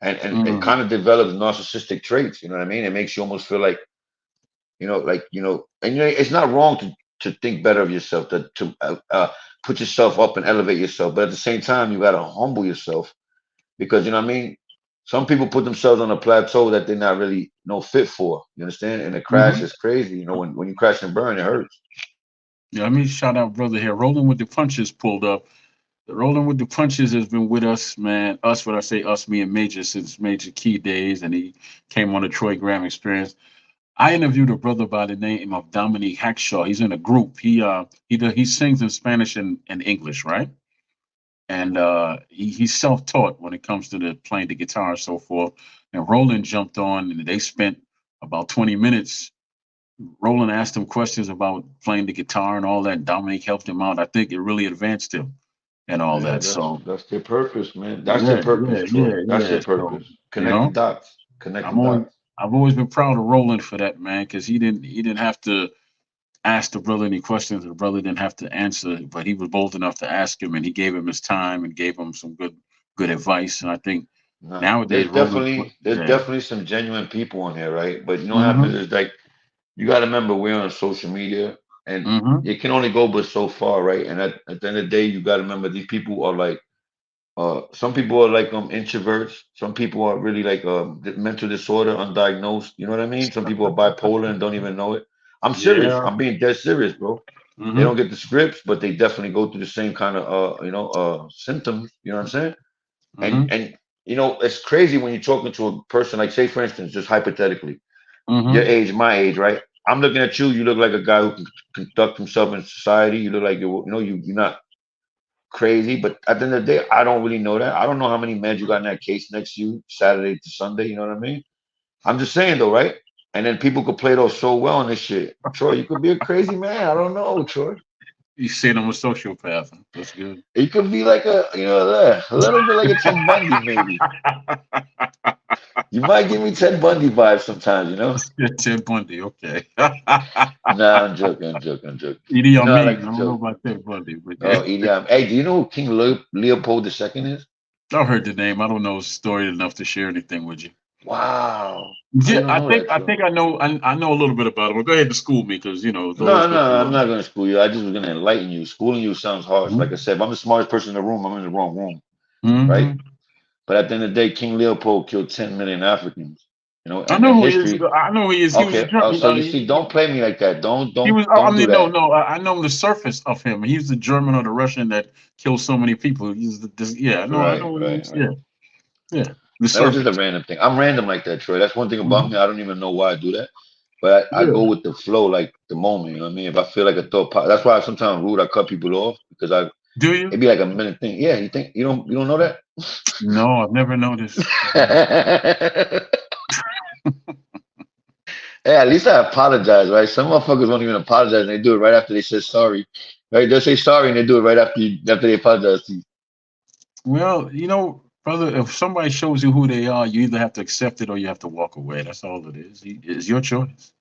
And it Mm-hmm. kind of develops narcissistic traits. You know what I mean? It makes you almost feel like, and it's not wrong to think better of yourself, to put yourself up and elevate yourself. But at the same time, you gotta humble yourself because you know what I mean. Some people put themselves on a plateau that they're not really no fit for. You understand? And the crash Hmm. is crazy. You know, when you crash and burn, it hurts. Yeah, let me shout out brother here. Rolling with the punches pulled up. Rolling with the punches has been with us, man. Us, what I say, us, me and Major since Major Key days, and he came on the Troy Graham Experience. I interviewed a brother by the name of Dominique Hackshaw. He's in a group. He sings in Spanish and English, right? And he's self-taught when it comes to the playing the guitar and so forth. And Roland jumped on, and they spent about 20 minutes. Roland asked him questions about playing the guitar and all that. Dominic helped him out. I think it really advanced him and all Yeah, that. So that's their purpose, man. That's their yeah, purpose, yeah, Troy. yeah, That's yeah. their So purpose. you Connect the know, dots. Connect the I'm always dots. I've always been proud of Roland for that, man, because he didn't have to ask the brother any questions. The brother didn't have to answer, but he was bold enough to ask him, and he gave him his time and gave him some good advice. And I think Nah, nowadays Roland, there's yeah, definitely some genuine people on here, right? But you know what happens mm-hmm, is like you got to remember we're on social media, and mm-hmm, it can only go but so far, right? And at the end of the day, you got to remember these people are like some people are like introverts. Some people are really like mental disorder, undiagnosed. You know what I mean? Some people are bipolar and don't even know it. I'm serious. yeah, I'm being dead serious, bro. They mm-hmm, don't get the scripts, but they definitely go through the same kind of symptoms. You know what I'm saying? mm-hmm, And you know it's crazy when you're talking to a person like, say, for instance, just hypothetically, your mm-hmm. age, my age, right? I'm looking at you. You look like a guy who can conduct himself in society. You look like you're not crazy. But at the end of the day, I don't really know that. I don't know how many meds you got in that case next to you, Saturday to Sunday. You know what I mean? I'm just saying though, right? And then people could play those so well on this shit. Troy, you could be a crazy man. I don't know, Troy. You said I'm a sociopath. That's good. You could be like a little bit like a Ted Bundy, maybe. You might give me Ted Bundy vibes sometimes, you know? Yeah, Ted Bundy. Okay. Nah, I'm joking, I'm joking, I'm joking. Idi You know, I Amin. like I to don't know joke. about Ted Bundy, but yeah, Oh, Edie, hey, do you know who King Leopold II is? I've heard the name. I don't know his story enough to share anything with you. Wow. I Yeah, didn't I know think that, I Troy. think I know. I know a little bit about him. But go ahead and school me, because it's always No, no, good to I'm learn. not going to school you. I just was going to enlighten you. Schooling you sounds harsh. Like I said, if I'm the smartest person in the room, I'm in the wrong room, right? Mm-hmm. But at the end of the day, King Leopold killed 10 million Africans, you know, I and, know and who he is. history. I know who he is. He was a Okay, German. so you see, don't play me like that. He was. I Don't do mean, no, that. no. I know the surface of him. He's the German or the Russian that killed so many people. Yeah, I know. I Right, know. Who he right, is. right. Yeah, yeah. The That was just a surface. random thing. I'm random like that, Troy. That's one thing about me. Hmm. I don't even know why I do that, but I Yeah. go with the flow, like the moment. You know what I mean? If I feel like a thought, that's why sometimes rude. I cut people off because Do you? it'd be like a minute thing. Yeah, you think you don't know that? No, I've never noticed. Hey, at least I apologize, right? Some motherfuckers won't even apologize, and they do it right after they say sorry, right? They'll say sorry, and they do it right after they apologize to you. Well, brother, if somebody shows you who they are, you either have to accept it or you have to walk away. That's all it is. It's your choice.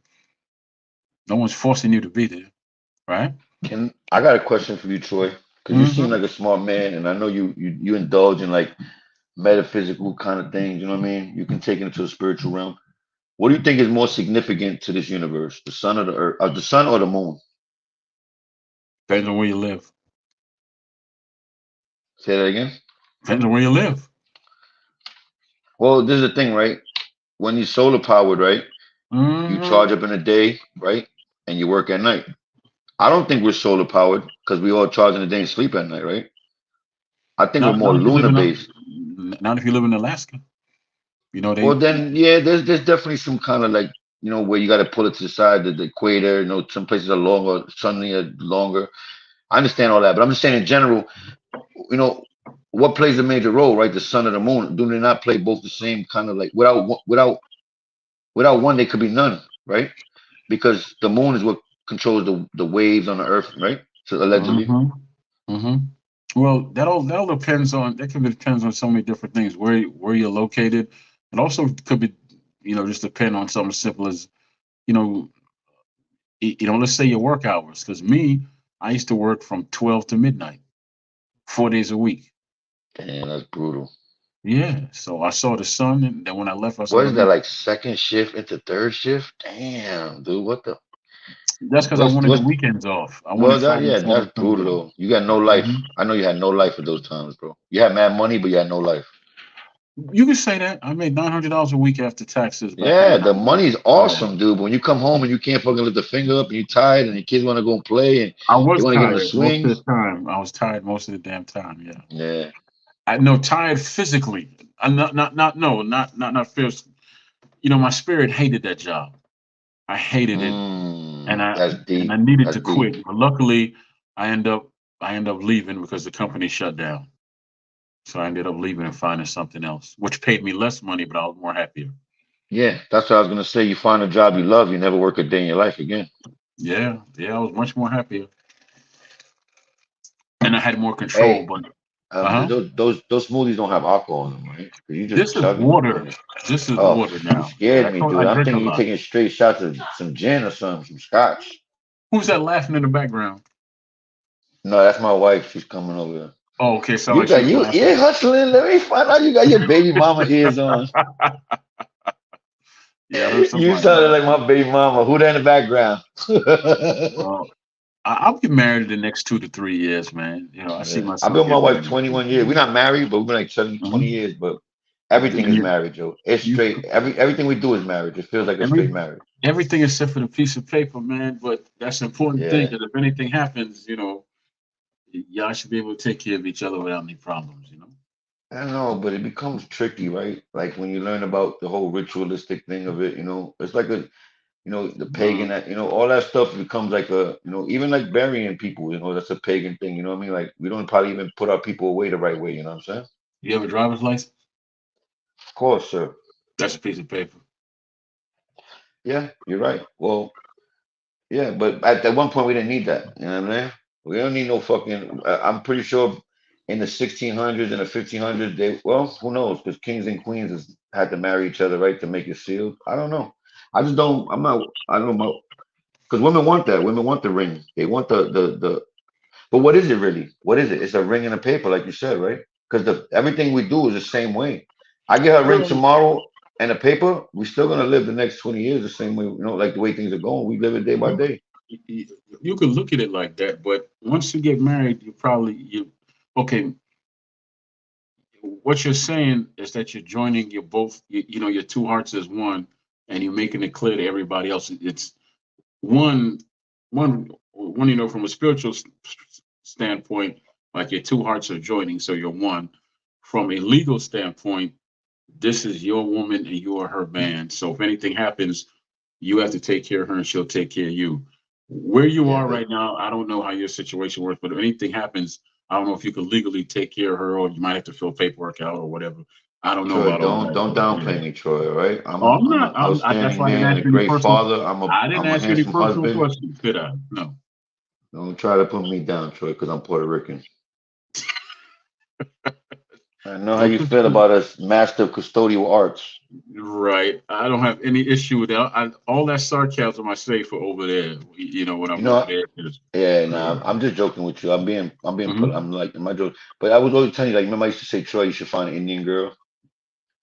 No one's forcing you to be there, right? Can I got a question for you, Troy? Because you seem Mm-hmm. like a smart man, and I know you indulge in like metaphysical kind of things. You know what I mean? You can take it into a spiritual realm. What do you think is more significant to this universe, the sun or the earth, the sun or the moon? Depends on where you live. Say that again. Depends on where you live. Well, this is the thing, right? When you're solar powered, right? You Mm-hmm. charge up in the day, right? And you work at night. I don't think we're solar powered because we all charge in the day and sleep at night, right? I think we're Not more not if you live lunar in based. not if you live in Alaska. Well, They. then, yeah, there's definitely some kind of like, where you got to pull it to the side, the equator. Some places are longer, sunny are longer. I understand all that, but I'm just saying in general, you know, what plays a major role, right? The sun or the moon? Do they not play both the same kind of like without one, there could be none, right? Because the moon is what controls the waves on the earth, right? So allegedly. Mm-hmm. Mm-hmm. Well, that all depends on that could depends on so many different things. Where you're located. It also could be, just depend on something simple as, you know, let's say your work hours. Because me, I used to work from 12 to midnight, 4 days a week. Damn, that's brutal. Yeah. So I saw the sun, and then when I left, I saw What the is that moon. like second shift into third shift? Damn, dude, what the? That's because I wanted the weekends off. I wanted well that Friday, yeah, Saturday, that's brutal Sunday. though. You got no Hmm. life. I know you had no life at those times, bro. You had mad money, but you had no life. You can say that. I made $900 a week after taxes back in the Yeah, the '90s. money's Yeah. awesome, dude. But when you come home and you can't fucking lift a finger up and you're tired and your kids want to go and play and I they was want to get in the tired most of swings. the time. I was tired most of the damn time. Yeah. Yeah. I no tired physically. I'm not no not physically. My spirit hated that job. I hated it, and I That's and I deep. needed That's to deep. quit. But luckily, I end up I end up leaving because the company shut down. So I ended up leaving and finding something else, which paid me less money, but I was more happier. Yeah, that's what I was gonna say. You find a job you love, you never work a day in your life again. Yeah, yeah, I was much more happier, and I had more control. Hey, But uh huh, those smoothies don't have alcohol in them, right? 'Cause you just this is chugging them. water. This is Oh, water you now. Yeah, scared me, I dude. I'm drink a thinking you lot. taking straight shots of some gin or something, some scotch. Who's that laughing in the background? No, that's my wife. She's coming over here. Oh, okay, sound You like she got was you laughing. ear hustling. Let me find out you got your baby mama ears on. Yeah, I heard You somebody sounded like laughing. my baby mama. Who that in the background? Well, I'll be married in the next 2 to 3 years, man. I see Yeah. I've been myself with my getting wife married. 21 years. We're not married, but we've been like 20 Mhm. years. But everything And is marriage, Joe. It's you, straight. Everything we do is marriage. It feels like a every straight marriage. everything except for the piece of paper, man. But that's an important thing Yeah. because if anything happens, y'all should be able to take care of each other without any problems. I don't know, but it becomes tricky, right? Like when you learn about the whole ritualistic thing of it, it's like the pagan, Uh, all that stuff becomes like even like burying people, that's a pagan thing, you know what I mean? Like we don't probably even put our people away the right way, you know what I'm saying? you have a driver's license? Of course, sir. That's a piece of paper. Yeah, you're right. Well, yeah, but at that one point we didn't need that. You know what I'm saying? We don't need no fucking. I'm pretty sure in the 1600s and the 1500s, who knows? Because kings and queens had to marry each other, right, to make it sealed. I don't know. I just don't. I'm not. I don't know. Because women want that. Women want the ring. They want the. But what is it really? What is it? It's a ring and a paper, like you said, right? Because the everything we do is the same way. I get her a ring Well, tomorrow and a paper. We're still gonna live the next 20 years the same way. Like the way things are going. We live it day by you, day. you you could look at it like that, but once you get married, okay. What you're saying is that you're joining your both, your two hearts as one, and you're making it clear to everybody else. It's one, one. From a spiritual standpoint, like your two hearts are joining, so you're one. From a legal standpoint, this is your woman and you are her man. So if anything happens, you have to take care of her and she'll take care of you. Where you Yeah, are but right now, I don't know how your situation works, but if anything happens, I don't know if you can legally take care of her or you might have to fill paperwork out or whatever. I don't know Troy, about all don't that. Yeah. downplay me, Troy. All right, I'm Oh, a I'm I'm not. an That's outstanding why I didn't man and ask a you any great personal. father. I'm a I didn't I'm a ask you any handsome personal husband. questions, did I? No. Don't try to put me down, Troy, because I'm Puerto Rican. I know how Don't you put feel you- about us master of custodial arts. Right. I don't have any issue with that. All that sarcasm I say for over there. When You I'm over know, there is. yeah, Yeah. nah, I'm just joking with you. Hmm. I'm like, my joke. But I was always telling you, like, remember I used to say, Troy, you should find an Indian girl.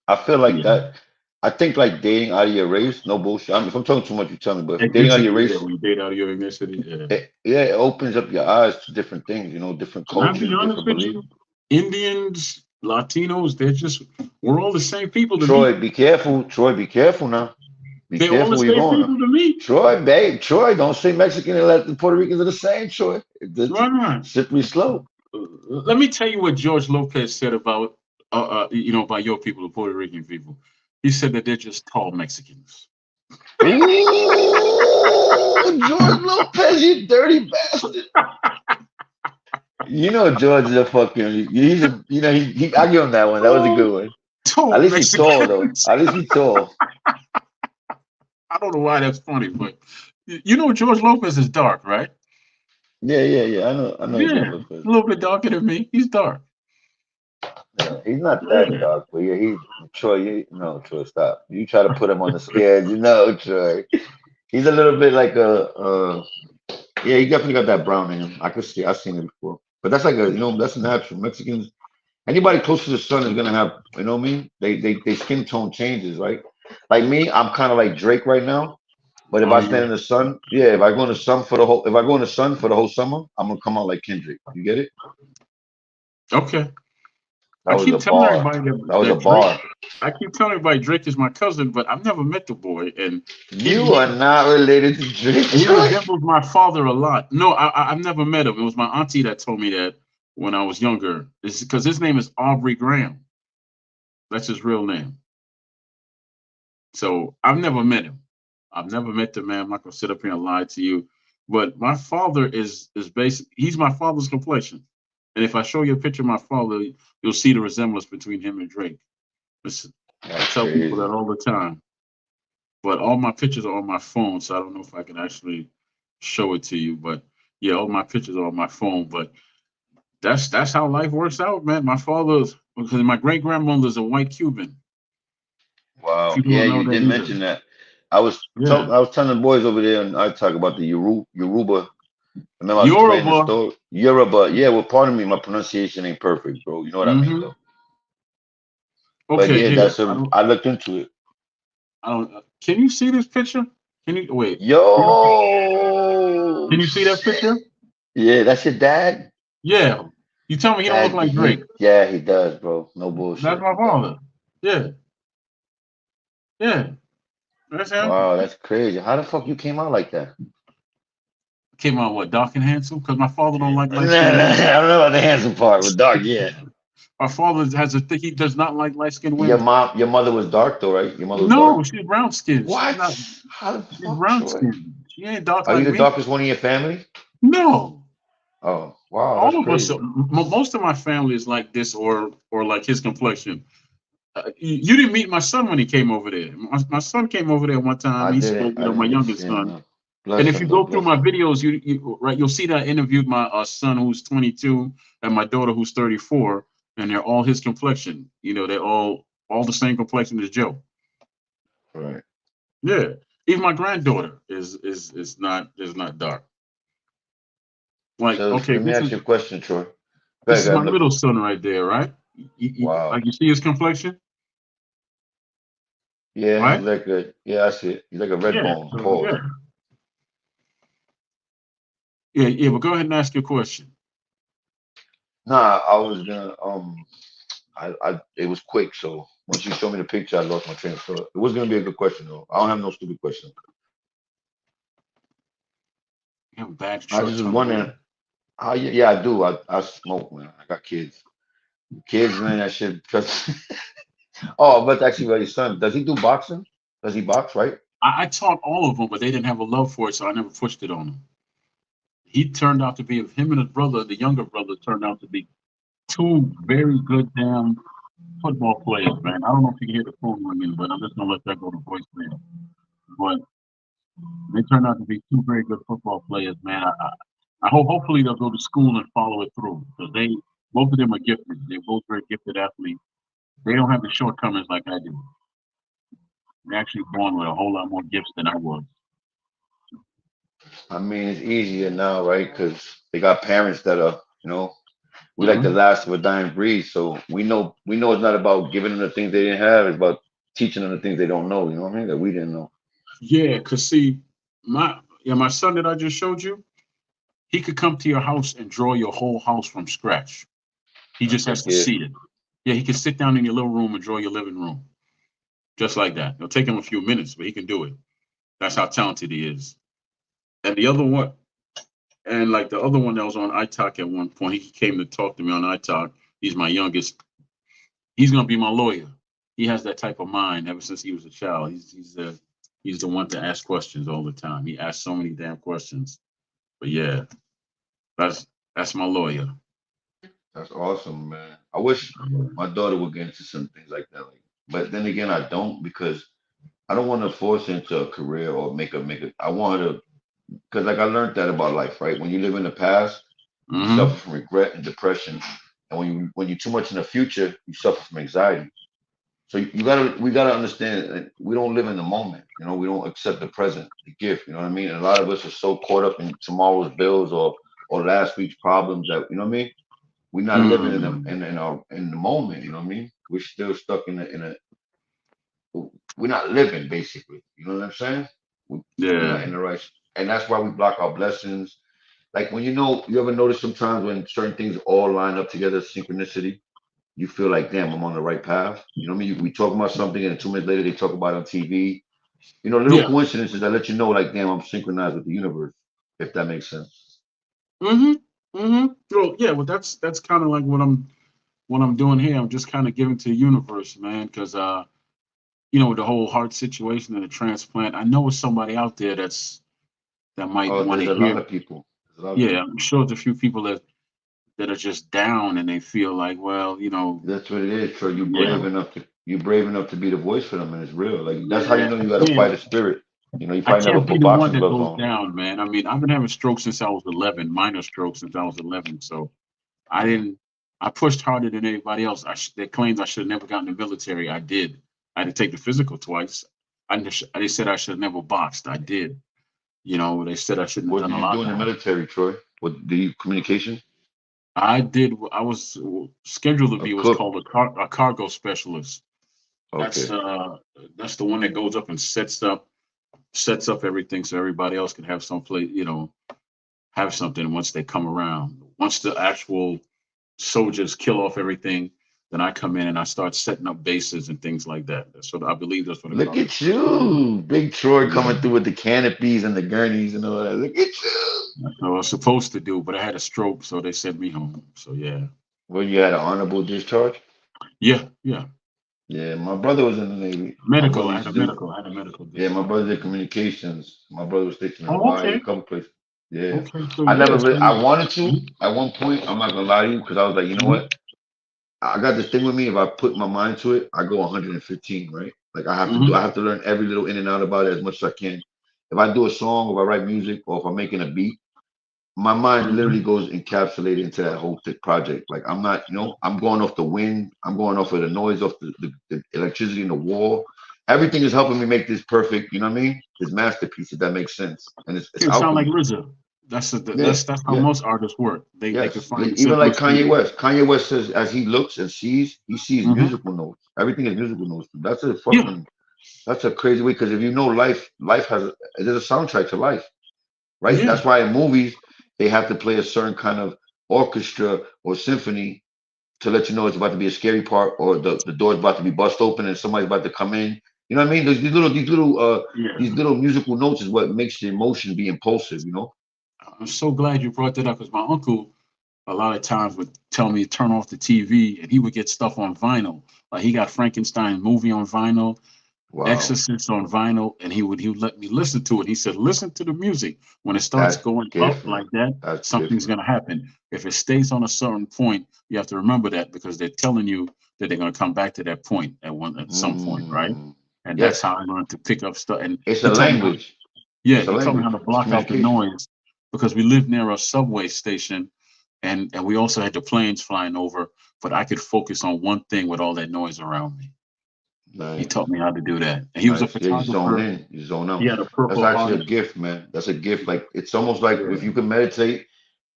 I feel like Yeah. that. I think like dating out of your race, no bullshit. If I'm talking too much, you tell me. But dating out of your Ethnicity, yeah. race, When you date out of your ethnicity, yeah. yeah, it opens up your eyes to different things. Different Can I be cultures, honest different with beliefs. you? Indians, Latinos, we're all the same people to me. Troy, be careful. Troy, be careful now. Be They're all careful the where you're same going. Now. people to me. Troy, babe, Troy, don't say Mexican and let the Puerto Ricans are the same, Troy. It's Why not? slippery slope. Let me tell you what George Lopez said about your people, the Puerto Rican people. He said that they're just tall Mexicans. Ooh, George Lopez, you dirty bastard. George is a fucking. He's a. I give him that one. That was a Oh, good one. At tall least he's tall though. Mexicans. At least he's tall. I don't know why that's funny, but George Lopez is dark, right? Yeah, yeah, yeah. I know George Yeah, Lopez. a little bit darker than me. He's dark. Yeah, he's not that Yeah. dark, but yeah, he's Troy. No, Troy, stop. You try to put him on the scales, Troy. He's a little bit like yeah, he definitely got that brown in him. I could see, I've seen it before, but that's like that's natural. Mexicans, anybody close to the sun is gonna have, you know what I mean? They skin tone changes, right? Like me, I'm kind of like Drake right now. But if Oh I yeah. stand in the sun, yeah, if I go in the sun for the whole, if I go in the sun for the whole summer, I'm gonna come out like Kendrick. You get it? Okay. That I was a keep telling bar. everybody That was a that Drake. bar. I keep telling everybody Drake is my cousin, but I've never met the boy, and You are not related to Drake, he Troy. resembles my father a lot. No, I've never met him. It was my auntie that told me that when I was younger. It's because his name is Aubrey Graham. That's his real name. So I've never met him. I've never met the man. I'm not gonna sit up here and lie to you. But my father is basic. He's my father's complexion. And if I show you a picture of my father, you'll see the resemblance between him and Drake. Listen, I That's tell people that crazy. all the time. But all my pictures are on my phone, so I don't know if I can actually show it to you. But yeah, all my pictures are on my phone. But that's how life works out, man. My father's because my great grandmother's a white Cuban. If Wow. you Yeah, don't know you that did either. mention that. I Yeah. was telling the boys over there, and I talk about the Yoruba. Remember, I was explaining the Yoruba. story. Yoruba. Yeah, well, pardon me, my pronunciation ain't perfect, bro. You know what I mean, Hmm. though. But Okay, yeah, here. that's a. I looked into it. I don't. Can you see this picture? Can you wait? Yo, Can you see that shit. picture? Yeah, that's your dad. Yeah. You tell me he don't look That like Drake. yeah, he does, bro. No That's bullshit. my He does. father. Yeah. Yeah. That's him. Wow, that's crazy. How the fuck you came out like that? Came out what? Dark and handsome? Because my father don't like Nah, light nah, skinned I women. don't know about the handsome part, but dog, yeah. My father has a thing. He does not like light skinned Your women. mom, your mother was dark though, right? Your mother was No, dark. she's brown skinned. She's What? not. How the She's fuck, brown Troy? skinned. She ain't dark Are you like the me. darkest one in your family? No. Oh, wow, that's All of us. crazy. Most of my family is like this, or like his complexion. You didn't meet my son when he came over there. My son came over there one time. I He spoke, didn't, I my didn't get to youngest see him son. though. And Bless if you him though, go through bless my him. videos, you right, you'll see that I interviewed my son who's 22 and my daughter who's 34, and they're all his complexion. They're all the same complexion as Joe. Right. Yeah, even my granddaughter is not dark. Like, So okay, let me this ask is you a question, Troy. Go this ahead, is go my ahead. middle son right there, right? Wow. Like you see his complexion, Yeah, he's right? like a yeah, I see it. He's like a red Yeah. bone. So Pause. yeah, yeah. But go ahead and ask your question. Nah, I was gonna I it was quick, so once you showed me the picture, I lost my train of thought. It was gonna be a good question though. I don't have no stupid question. You have a bad I short just was tongue, huh? wondering how yeah, I do. I smoke, man. I got kids. Kids, man, that shit oh, but actually your son, does he do boxing? Does he box, right? I taught all of them, but they didn't have a love for it, so I never pushed it on them. He turned out to be him and his brother, the younger brother, turned out to be two very good damn football players, man. I don't know if you can hear the phone ringing, but I'm just gonna let that go to voicemail. But they turned out to be two very good football players, man. I hope hopefully they'll go to school and follow it through because they both of them are gifted. They're both very gifted athletes. They don't have the shortcomings like I do. They're actually born with a whole lot more gifts than I was. I mean, it's easier now, right? Because they got parents that are, we like the Hmm. last of a dying breed. So we know it's not about giving them the things they didn't have. It's about teaching them the things they don't know. You know what I mean? That we didn't know. Yeah, cause see, my son that I just showed you, he could come to your house and draw your whole house from scratch. He just That's a has to gift. see it. Yeah, he can sit down in your living room and draw your living room just like that. It'll take him a few minutes, but he can do it. That's how talented he is. And the other one, and like the other one that was on iTalk at one point, he came to talk to me on iTalk. He's my youngest. He's gonna be my lawyer. He has that type of mind ever since he was a child. He's the one to ask questions all the time. He asks so many damn questions. But yeah, that's that's my lawyer. That's awesome, man. I wish my daughter would get into some things like that. Like, but then again, I don't because I don't want to force her into a career or make a. I want her to because like I learned that about life, right? When you live in the past, you suffer Mm-hmm. from regret and depression, and when you're too much in the future, you suffer from anxiety. So we gotta understand that we don't live in the moment. We don't accept the present, the gift. You know what I mean? And a lot of us are so caught up in tomorrow's bills or last week's problems that you know what I mean. We're not living in the Mm. in the moment. You know what I mean? We're still stuck in a we're not living basically. You know what I'm saying? We're not Yeah. in the right, and that's why we block our blessings. Like when you ever notice sometimes when certain things all line up together, synchronicity, you feel like, damn, I'm on the right path. You know what I mean? We talk about something, and 2 minutes later they talk about it on TV. You know, little Yeah. coincidences that let you know, like, damn, I'm synchronized with the universe, if that makes sense. Well, yeah. Well, that's kind of like what I'm doing here. I'm just kind of giving to the universe, man, because the whole heart situation and the transplant. I know it's somebody out there that might Oh, want there's to a lot hear. of people. There's a lot of Yeah, people. I'm sure there's a few people that are just down and they feel like, well, That's what it is, Troy. yeah, You're brave enough to be the voice for them, and it's real. Like that's how you yeah. know I you got to can't. fight a spirit. You know, you I probably never can't be put the one boxing that gloves goes on. down, man. I mean, I've been having strokes since I was 11, minor strokes since I was 11. So I didn't. I pushed harder than anybody else. They claimed I should have never gotten the military. I did. I had to take the physical twice. They said I should have never boxed. I did. They said I shouldn't have What done did a you lot do in the more. military, Troy? What did you communication? I did. I was scheduled to A be what's cook. called a cargo specialist. That's Okay. uh that's the one that goes up and sets up everything so everybody else can have some place, have something once they come around. Once the actual soldiers kill off everything, then I come in and I start setting up bases and things like that. So I believe that's what a Look cargo. at you, Big Troy Yeah, coming through with the canopies and the gurneys and all that. Look at you. I was supposed to do, but I had a stroke, so they sent me home. So yeah, Well, you had an honorable discharge. yeah, yeah. Yeah, my brother was in the Navy. My Medical. brother I used had to a do. medical. I had a medical Yeah, my discharge. brother did communications. My brother was stationed in Oh, Hawaii, a okay. couple places. Yeah, Okay. So I never yeah. really. So I wanted to at one point. I'm not gonna lie to you because I was like, you know mhm, what? I got this thing with me. If I put my mind to it, I go 115. Right? Like I have to do. I mhm, have to learn every little in and out about it as much as I can. If I do a song, or if I write music, or if I'm making a beat, my mind literally mhm. goes encapsulated into that whole thick project. Like I'm not, I'm going off the wind. I'm going off of the noise, off the electricity in the wall. Everything is helping me make this perfect. You know what I mean? This masterpiece, if that makes sense. And it's You sound like alchemy. RZA. Yeah, That's how yeah, most artists work. They can yes. find Like, the even like simplest Kanye thing. West. Kanye West says as he looks and sees, he sees Hmm. musical notes. Everything is musical notes. That's a Yeah, fucking. That's a crazy way because if you know life has there's a soundtrack to life, right? yeah, That's why in movies they have to play a certain kind of orchestra or symphony to let you know it's about to be a scary part or the door's about to be bust open and somebody's about to come in. You know what I mean? yeah. These little musical notes is what makes the emotion be impulsive, you know? I'm so glad you brought that up because my uncle a lot of times would tell me to turn off the TV and he would get stuff on vinyl. Like he got Frankenstein movie on vinyl, Wow. Exorcist on vinyl, and he would let me listen to it. He said, "Listen to the music. When it starts That's going up like different. that, That's something's different. gonna happen. If it stays on a certain point, you have to remember that because they're telling you that they're gonna come back to that point at some point, right? Mm. And that's how Yes. I learned to pick up stuff. And It's a he taught me how. language. Yeah, It's a he taught me how language. to It's block out the communication. noise because we lived near a subway station, and we also had the planes flying over. But I could focus on one thing with all that noise around me. He taught Nice. me how to do that. And he was a Nice. Yeah, you zone photographer. in, you zone He out. had a That's Purple actually Heart. a gift, man. That's a gift. Like it's almost like if Yeah, you can meditate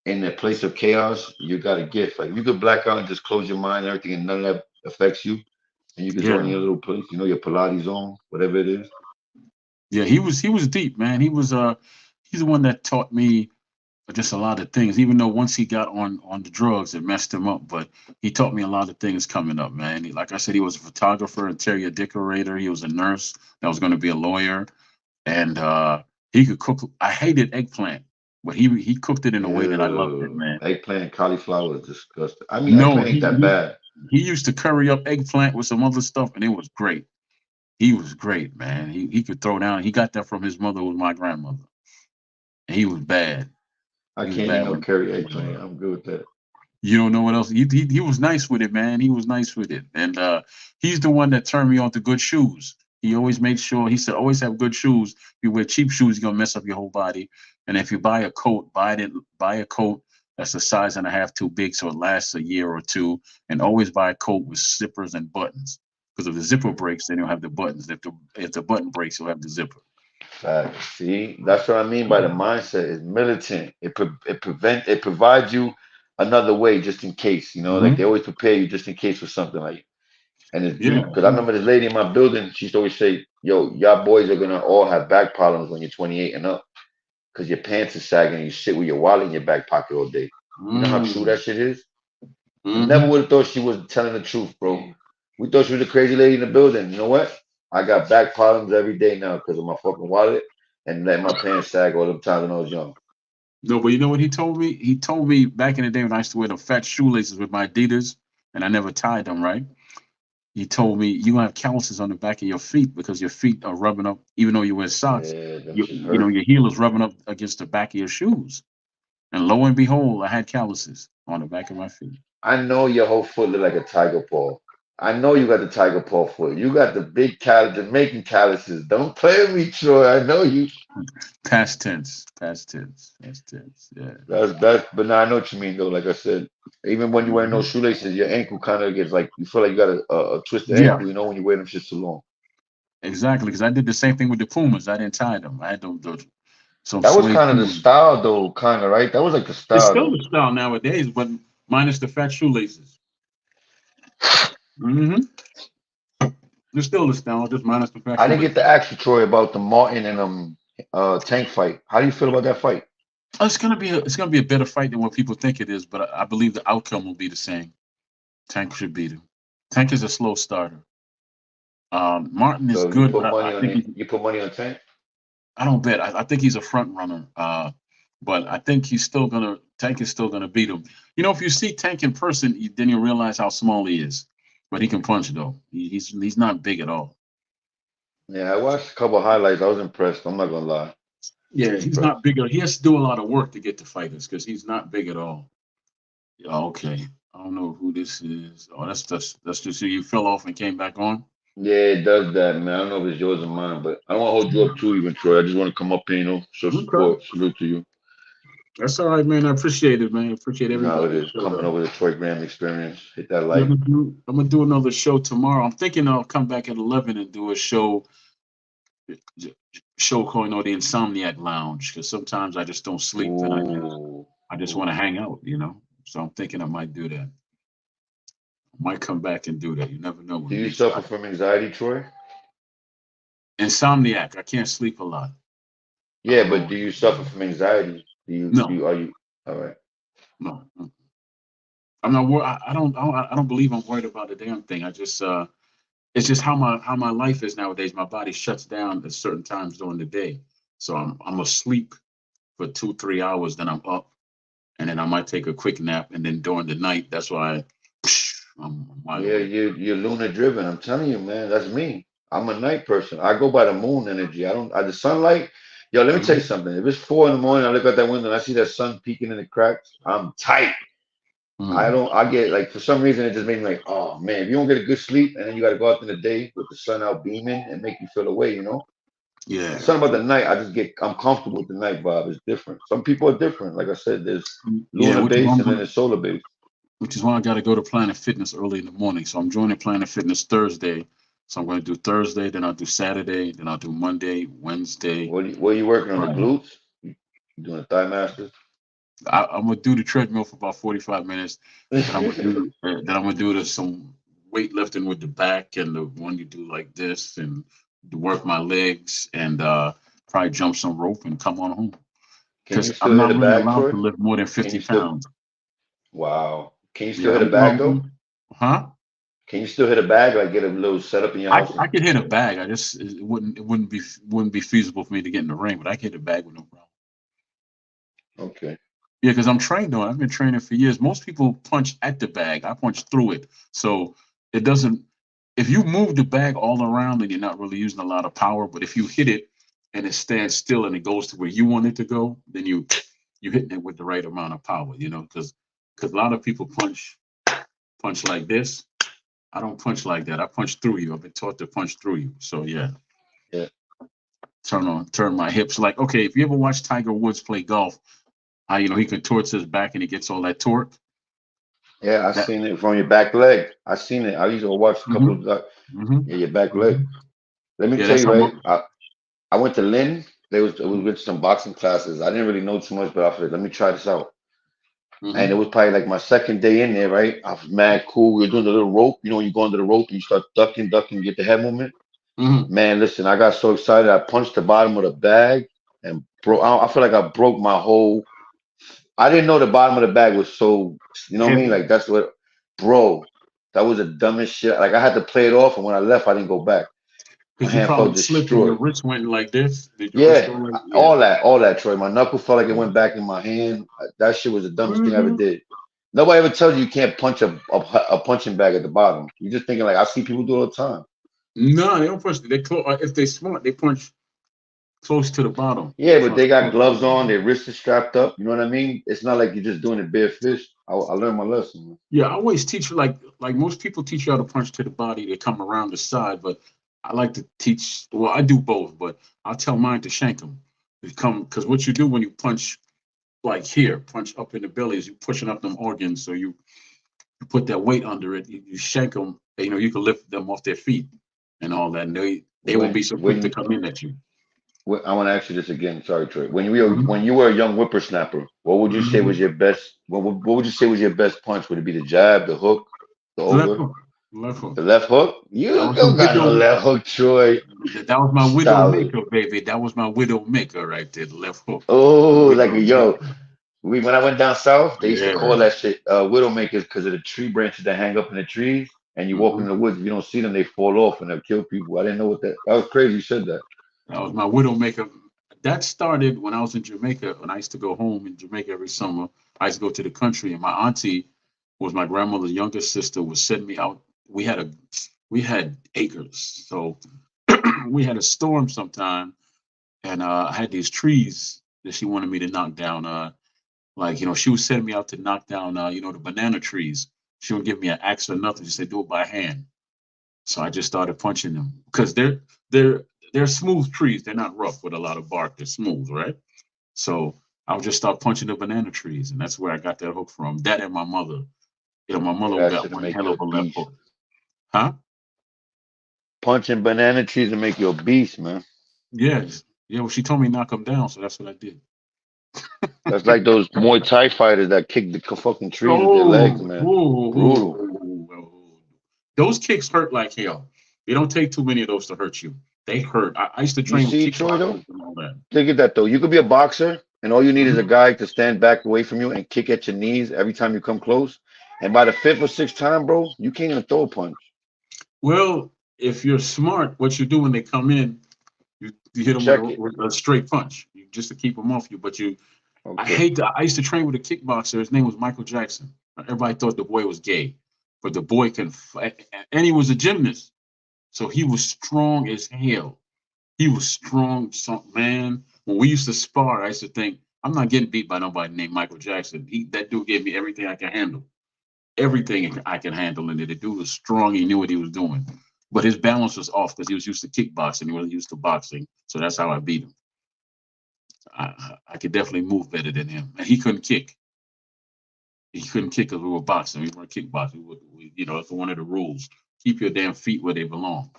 in a place of chaos, you got a gift. Like you could black out and just close your mind and everything, and none of that affects you. And you can zone in yeah, your little place, your Pilates zone, whatever it is. yeah. He was deep, man. He's the one that taught me just a lot of things. Even though once he got on the drugs, it messed him up. But he taught me a lot of things coming up, man. Like I said, he was a photographer, interior decorator. He was a nurse that was going to be a lawyer, and he could cook. I hated eggplant, but he cooked it in a way that I loved it, Ew. man. Eggplant, cauliflower is disgusting. I mean, No, eggplant he ain't that he, bad. he used to curry up eggplant with some other stuff, and it was great. He was great, man. He could throw down. He got that from his mother, who was my grandmother. And he was bad. I He was can't eat bad no when, curry when eggplant. I'm good with that. you don't know what else. He was nice with it, man. He was nice with it, and he's the one that turned me on to good shoes. He always made sure. He said, always have good shoes. If you wear cheap shoes, you're gonna mess up your whole body. And if you buy a coat, buy a coat that's a size and a half too big, so it lasts a year or two. And always buy a coat with zippers and buttons. Because if the zipper breaks, then you'll have the buttons. If the button breaks, you'll have the zipper. Facts. See, that's what I mean by the mindset. It's militant. It provides you another way just in case. Like they Hmm. always prepare you just in case for something like. And it's Yeah, beautiful because I remember this lady in my building. She used to always say, yo, y'all boys are gonna all have back problems when you're 28 and up because your pants are sagging and you sit with your wallet in your back pocket all day. You know how true Mm. that shit is? I never Hmm. would have thought she was telling the truth, bro. We thought she was a crazy lady in the building. You know what? I got back problems every day now because of my fucking wallet and letting my pants sag all the times when I was young. No, but you know what he told me? He told me back in the day when I used to wear the fat shoelaces with my Adidas, and I never tied them right. He told me you have calluses on the back of your feet because your feet are rubbing up, even though you wear socks. Yeah, them You shit you know hurt. your heel is rubbing up against the back of your shoes. And lo and behold, I had calluses on the back of my feet. I know your whole foot look like a tiger paw. I know you got the tiger paw foot. You got the big Jamaican calluses. Don't play with me, Troy. I know you. Past tense, past tense, past tense. Yeah. That's. But now I know what you mean though. Like I said, even when you wear no Mhm. shoelaces, your ankle kind of gets like you feel like you got a twisted Yeah, ankle. You know when you wear them shit too long. exactly. Because I did the same thing with the Pumas. I didn't tie them. I had some That was suede kind of the Pumas. style though, kind of right. That was like the It's style still though. the style nowadays, but minus the fat shoelaces. Hmm. It's still the style, just minus the fat I didn't get to shoelaces. ask you, Troy, about the Martin and Tank fight. How do you feel about that fight? It's gonna be a better fight than what people think it is, but I believe the outcome will be the same. Tank should beat him. Tank is a slow starter. Martin is So you good, put but I money on think it. You put money on Tank. I don't bet. I think he's a front runner. But I think Tank is still gonna beat him. If you see Tank in person, then you realize how small he is. But he can punch though. He's not big at all. Yeah, I watched a couple of highlights. I was impressed. I'm not gonna lie. I Yeah, was he's not impressed. big. He has to do a lot of work to get to fighters because he's not big at all. Yeah, okay. I don't know who this is. Oh, that's just who you fell off and came back on. Yeah, it does that, man. I don't know if it's yours or mine, but I don't want to hold you up too, even Troy. I just want to come up here, show Okay. support, salute to you. That's all right, man. I appreciate it, man. I appreciate You know how it everybody who is showed coming up. over the Troy Graham experience. Hit that Yeah, like. I'm gonna do another show tomorrow. I'm thinking I'll come back at 11 and do a show called, the Insomniac Lounge, because sometimes I just don't sleep and Ooh, I just want to ooh. hang out. So I'm thinking I might do that. I might come back and do that. You never know Do when you you get suffer tired. from anxiety, Troy? Insomniac. I can't sleep a lot. Yeah, but do you suffer from anxiety? Do No, you are you all right? no. I'm not worried. I don't believe I'm worried about a damn thing. It's just how my life is nowadays. My body shuts down at certain times during the day, so I'm asleep for 2 3 hours, then I'm up, and then I might take a quick nap, and then during the night, that's why I'm wide Yeah, awake. you're lunar driven. I'm telling you, man, that's me. I'm a night person. I go by the moon energy. I don't the sunlight. Yo, let me tell you Mhm. something. If it's 4 in the morning, I look out that window and I see that sun peeking in the cracks, I'm tight. I Mm. don't I get like for some reason it just made me like, oh man, if you don't get a good sleep and then you gotta go out in the day with the sun out beaming and make you feel away. Yeah. It's something about the night. I'm comfortable with the night vibe. It's different. Some people are different. Like I said, there's Yeah, lunar based and then there's solar based. which is why I got to go to Planet Fitness early in the morning. So I'm joining Planet Fitness Thursday. So I'm going to do Thursday, then I'll do Saturday, then I'll do Monday, Wednesday, What are you working on? The Friday. glutes? You doing a thigh master? I'm gonna do the treadmill for about 45 minutes. Then I'm gonna do some weightlifting with the back and the one you do like this and to work my legs and probably jump some rope and come on home Can you because still I'm hit a not really bag, allowed Troy? to lift more than Can 50 you still? pounds. Wow. Can you still Yeah, hit a bag though? huh? Can you still hit a bag? Like get a little setup in your I house I and could hit a bag. It wouldn't be feasible for me to get in the ring, but I could hit a bag with no problem. okay. Yeah, because I'm trained on it. I've been training for years. Most people punch at the bag. I punch through it. So it doesn't, if you move the bag all around, then you're not really using a lot of power. But if you hit it and it stands still and it goes to where you want it to go, then you hitting it with the right amount of power, because a lot of people punch like this. I don't punch like that. I punch through you. I've been taught to punch through you. So yeah, Yeah. turn my hips. Like, okay, if you ever watch Tiger Woods play golf, how he contorts his back and he gets all that torque. Yeah, I That. seen it from your back leg. I seen it. I used to watch a couple Hmm. of Hmm. yeah, your back leg. Hmm. Let me Yeah, tell that's you, how right? much. I went to Lynn. We went to some boxing classes. I didn't really know too much, but I said, let me try this out. And it Hmm. was probably like my second day in there, right? I was mad cool. We were doing the little rope. When you go under the rope and you start ducking, get the head movement. Man, listen, I got so excited. I punched the bottom of the bag and broke. I feel like I broke my whole. I didn't know the bottom of the bag was so. You know what I mean? Heavy. Like that's what, bro. That was the dumbest shit. Like I had to play it off, and when I left, I didn't go back. My Because you hand felt probably slipped and your destroyed. wrist went like this. Did your wrist Yeah, go like, yeah. all that, Troy. My knuckle felt like it Yeah. went back in my hand. That shit was the dumbest thing I ever Hmm. did. Nobody ever tells you can't punch a punching bag at the bottom. You're just thinking like I see people do it all the time. No, they don't punch. If they smart, they punch close to the bottom. Yeah, but Front, they got front to the gloves on, bottom. their wrists are strapped up. You know what I mean? It's not like you're just doing it bare fist. I learned my lesson, man. Yeah, I always teach you like most people teach you how to punch to the body. They come around the side, but I like to teach. Well, I do both, but I'll tell mine to shank them. Because what you do when you punch like here, punch up in the belly, is you pushing up them organs. So you put that weight under it. You shank them. You know, you can lift them off their feet and all that. And they won't be so quick to When come in at you. I want to ask you this again. Sorry, Troy. Mhm. When you were a young whippersnapper, what would you say was Mhm. your best? What would you say was your best punch? Would it be the jab, the hook, the Left over, hook, left hook. the left hook? That You was the don't got no widow. left hook, Troy. That was my widow Solid. maker, baby. That was my widow maker right there. The left hook. The Oh, like widow a yo. maker. When I went down south, they used to call Yeah. that shit widowmakers because of the tree branches that hang up in the trees. And you walk Hmm. in the woods, if you don't see them, they fall off and they'll kill people. I didn't know what that was crazy. You said that. That was my widow maker. That started when I was in Jamaica. When I used to go home in Jamaica every summer, I used to go to the country, and my auntie was my grandmother's younger sister. Would send me out. We had acres, so we had a storm sometime, and I had these trees that she wanted me to knock down. Like she would send me out to knock down, the banana trees. She would give me an axe or nothing. She said, "Do it by hand." So I just started punching them because they're they're smooth trees. They're not rough with a lot of bark. They're smooth, right? So I would just start punching the banana trees, and that's where I got that hook from. That and my mother. My Yeah, mother that got should one make hell you a of a left beast. hook, huh? Punching banana trees and make you a beast, man. Yes. Yeah. Well, she told me to knock them down, so that's what I did. That's like those Muay Thai fighters that kick the fucking trees with their legs, Oh, man. oh, Brutal. oh, oh. Those kicks hurt like hell. You don't take too many of those to hurt you. They hurt. I used to You train with see, Troy, though? kickboxers and all that. Think of that, though. You could be a boxer, and all you need is a Mhm. guy to stand back away from you and kick at your knees every time you come close. And by the fifth or sixth time, bro, you can't even throw a punch. Well, if you're smart, what you do when they come in, you hit them with Check it. with a straight punch, just to keep them off you. But I Okay. hate that. I used to train with a kickboxer. His name was Michael Jackson. Everybody thought the boy was gay, but the boy can fight, and he was a gymnast, so he was strong as hell. He was strong, man. When we used to spar, I used to think I'm not getting beat by nobody named Michael Jackson. That dude gave me everything I can handle, everything I can handle, and the dude was strong. He knew what he was doing, but his balance was off because he was used to kickboxing. He wasn't used to boxing, so that's how I beat him. I could definitely move better than him, and he couldn't kick. He couldn't kick because we were boxing. We weren't kickboxing. It's one of the rules. Keep your damn feet where they belong.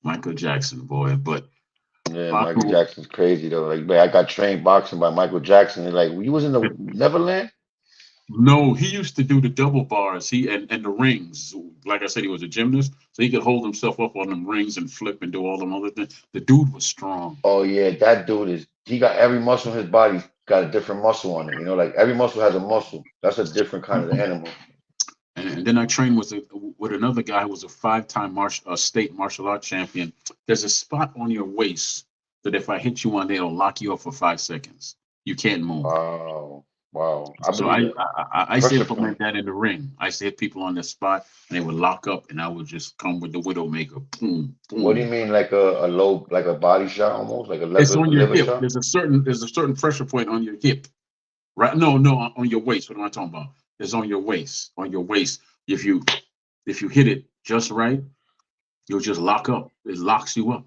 Michael Jackson, boy, but Yeah, Michael Baku. Jackson's crazy, though. Like, man, I got trained boxing by Michael Jackson. And, like, you was in the Neverland? No, he used to do the double bars. And the rings. Like I said, he was a gymnast, so he could hold himself up on them rings and flip and do all them other things. The dude was strong. Oh, yeah, that dude he got every muscle in his body got a different muscle on it. You know, like every muscle has a muscle. That's a different kind of animal. And then I trained with another guy who was a five-time state martial art champion. There's a spot on your waist that if I hit you on there, it'll lock you up for 5 seconds. You can't move. Wow. Wow. I So believe I, that. I used to Pressure implement point. that in the ring. I used to hit people on the spot, and they would lock up, and I would just come with the Widowmaker. Boom, What do you boom. mean, like a low, like a body shot almost, like a It's on your liver hip. shot? There's a certain pressure point on your hip, right? No, no, on your waist. What am I talking about? It's on your waist. On your waist. If you hit it just right, you'll just lock up. It locks you up.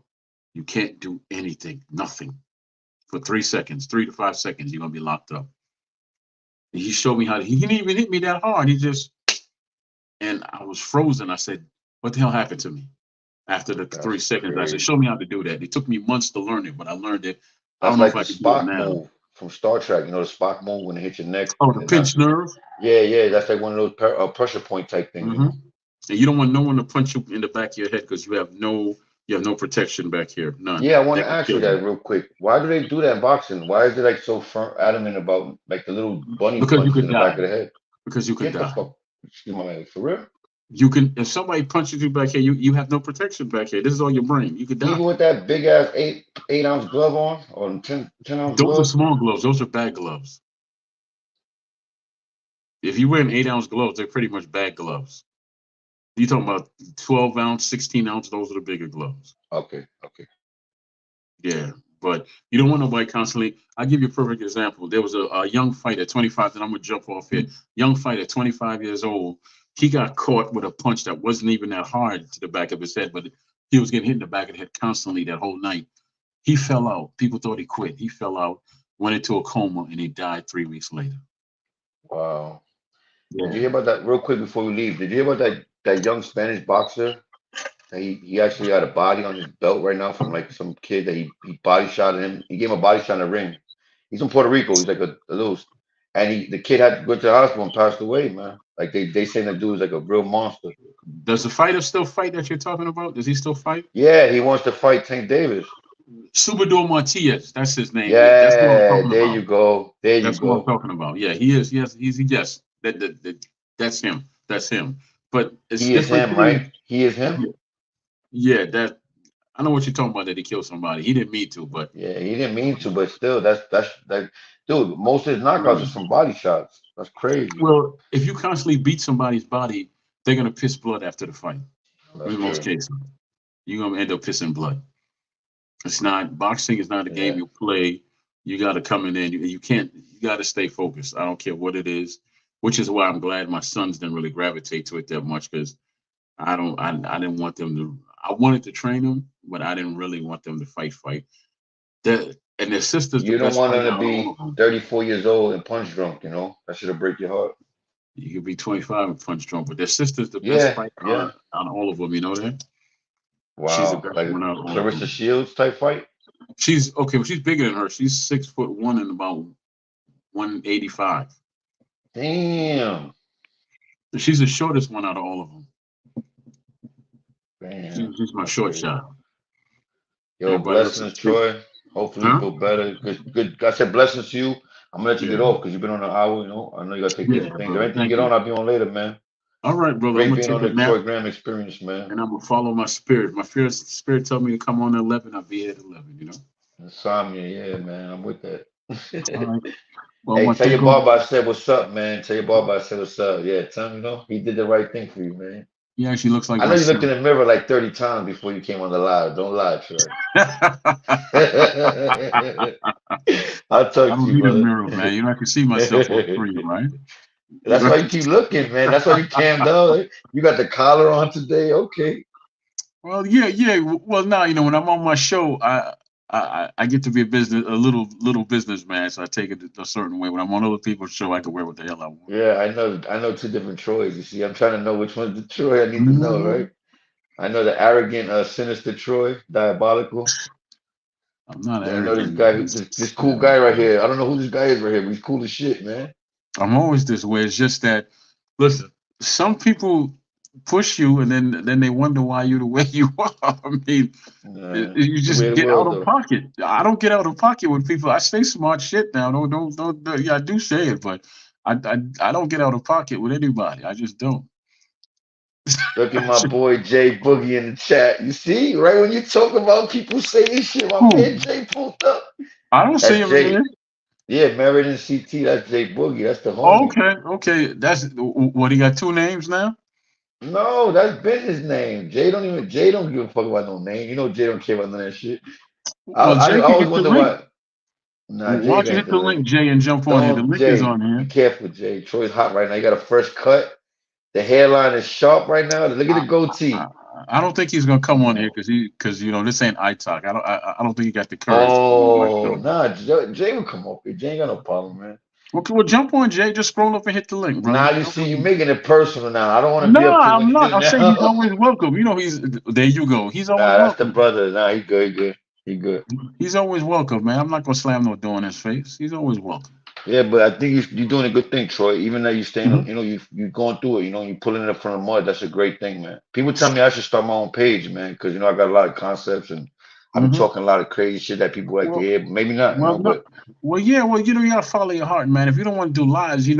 You can't do anything, nothing for 3 seconds, 3 to 5 seconds. You're gonna be locked up. And he showed me how he didn't even hit me that hard. And I was frozen. I said, "What the hell happened to me?" After the three That's seconds, I said, crazy. "Show me how to do that." It took me months to learn it, but I learned it. I That's don't know if like I the could do it Spock now. move from Star Trek. You know the Spock move when it hits your neck Oh, and the it knocks pinch you. nerve. Yeah, yeah. That's like one of those pressure point type things. You Hmm. know. And you don't want no one to punch you in the back of your head because you have no protection back here, none. Yeah, I want They to could ask you kill you that real quick. Why do they do that in boxing? Why is it like so firm, adamant about like the little bunny because you punches in could the back die. of the head? Because you could Get the die. fuck, excuse my language, for real? You can if somebody punches you back here, you have no protection back here. This is all your brain. You could die. Even with that big ass eight ounce glove on or ten ounce Those are glove. small gloves. Those are bad gloves. If you wear an 8 ounce gloves, they're pretty much bad gloves. You talking about 12 ounce, 16 ounce? Those are the bigger gloves. Okay, okay. Yeah, but you don't want nobody constantly. I'll give you a perfect example. There was a young fighter, 25, and I'm gonna jump off here. Young fighter, 25 years old. He got caught with a punch that wasn't even that hard to the back of his head, but he was getting hit in the back of the head constantly that whole night. He fell out. People thought he quit. He fell out, went into a coma, and he died 3 weeks later. Wow. Did you Yeah. hear about that real quick before we leave? Did you hear about that young Spanish boxer? That he actually had a body on his belt right now from like some kid that he body shot him. He gave him a body shot in the ring. He's from Puerto Rico. He's like a little, and the kid had to go to the hospital and passed away, man. Like they saying that dude is like a real monster. Does the fighter still fight that you're talking about? Does he still fight? Yeah, he wants to fight Tank Davis. Subador Martinez. That's his name. Yeah, that's what I'm Yeah, talking there you about. go. There you That's what I'm go. talking about. Yeah, he is. Yes, he's yes. That's him. That's him. But it's He is different him, right? things. He is him. Yeah, yeah, that I know what you're talking about. That he killed somebody. He didn't mean to, but Yeah, he didn't mean to, but still, that's like, dude. Most of his knockouts is mm. from body shots. That's crazy. Well, if you constantly beat somebody's body, they're gonna piss blood after the fight. That's In most true. cases, you're gonna end up pissing blood. It's not boxing is not a game Yeah. you play. You got to come in there. You can't. You got to stay focused. I don't care what it is. Which is why I'm glad my sons didn't really gravitate to it that much because I don't. I didn't want them to. I wanted to train them, but I didn't really want them to fight. And their sister's the You don't best want fighter him to out of all be of them. 34 years old and punch drunk, you know? That should have break your heart. You could be 25 and punch drunk, but their sister's the best Yeah, fighter yeah. out of all of them. You know that? She's the Wow. best Like a one out of all of Clarissa them. Shields type fight? She's okay, but she's bigger than her. She's 6'1" and about 185. Damn. She's the shortest one out of all of them. Damn. She's my That's short crazy. shot. Yo, Everybody else is blessings, big. Troy. Hopefully you Huh? feel better. Good. I said blessings to you. I'm gonna let you Yeah. get off because you've been on an hour, you know. I know you gotta take care of Yeah, some things. If brother. anything you Thank get on, you. I'll be on later, man. All right, brother. I'm Great gonna being take on a the nap Troy Graham experience, man. and I'm gonna follow my spirit. My spirit told me to come on at 11. I'll be here at 11. Insomnia, yeah, man. I'm with that. All right. Well, I Hey, want to tell thank your all. barber I said what's up, man. Tell your barber I said what's up. Yeah, tell him, you know, he did the right thing for you, man. He actually looks like I my know you looked in son. the mirror like 30 times before you came on the live. Don't lie, Troy. I'll I talk to don't you, need a brother. mirror, man. I can see myself on screen, right? That's why you keep looking, man. That's why you cammed out. You got the collar on today. Okay. Well, yeah. Well, now when I'm on my show, I get to be a little businessman, so I take it a certain way. When I'm on other people's show, I can wear what the hell I want. Yeah, I know two different Troys. You see, I'm trying to know which one's the Troy I need to know, Mhm. right? I know the arrogant, sinister Troy, diabolical. I'm not Then I know this arrogant. guy, I'm this just, cool guy right here. I don't know who this guy is right here, but he's cool as shit, man. I'm always this way. It's just that, listen, some people push you, and then they wonder why you the way you are. I mean, you It's the way just of the get out world, of though. pocket. I don't get out of pocket with people. I say smart shit now. Don't. Yeah, I do say it, but I don't get out of pocket with anybody. I just don't. Look at my boy Jay Boogie in the chat. You see, right when you talk about people saying shit, my man Who? Jay pulled up. I don't see That's him in Jay. here. Yeah, married in CT. That's Jay Boogie. That's the homie. Okay. That's what he got two names now. No, that's been his name. Jay don't give a fuck about no name. You know Jay don't care about none of that shit. Well, I Jay can always hit the wonder link. why. Nah, Why Jay don't you gonna hit hit the the link. link, Jay, and jump on here? The Don't link is Jay. on Be here. careful, Jay. Troy's hot right now. He got a fresh cut. The hairline is sharp right now. Look at the I, I, goatee. I don't think he's gonna come on here Oh, because this ain't iTalk. I don't think he got the courage to come on my oh, show. nah. Jay will come up here. Jay ain't got no problem, man. Okay, well, jump on, Jay. Just scroll up and hit the link, brother. Now you Jump see, you on. making it personal now. I don't want to No, be up here when I'm you do not. it I'm saying he's now. always welcome. He's there. You go. He's always Nah, that's the welcome. brother. Nah, he good. He good. He good. He's always welcome, man. I'm not gonna slam no door in his face. He's always welcome. Yeah, but I think you're doing a good thing, Troy. Even though you staying, Mhm. you going through it. You pulling it up from the mud. That's a great thing, man. People tell me I should start my own page, man, because I got a lot of concepts and I be Mhm. talking a lot of crazy shit that people like to Well, hear. But maybe not, well, no, But well, yeah, well, you gotta follow your heart, man. If you don't want to do lives, you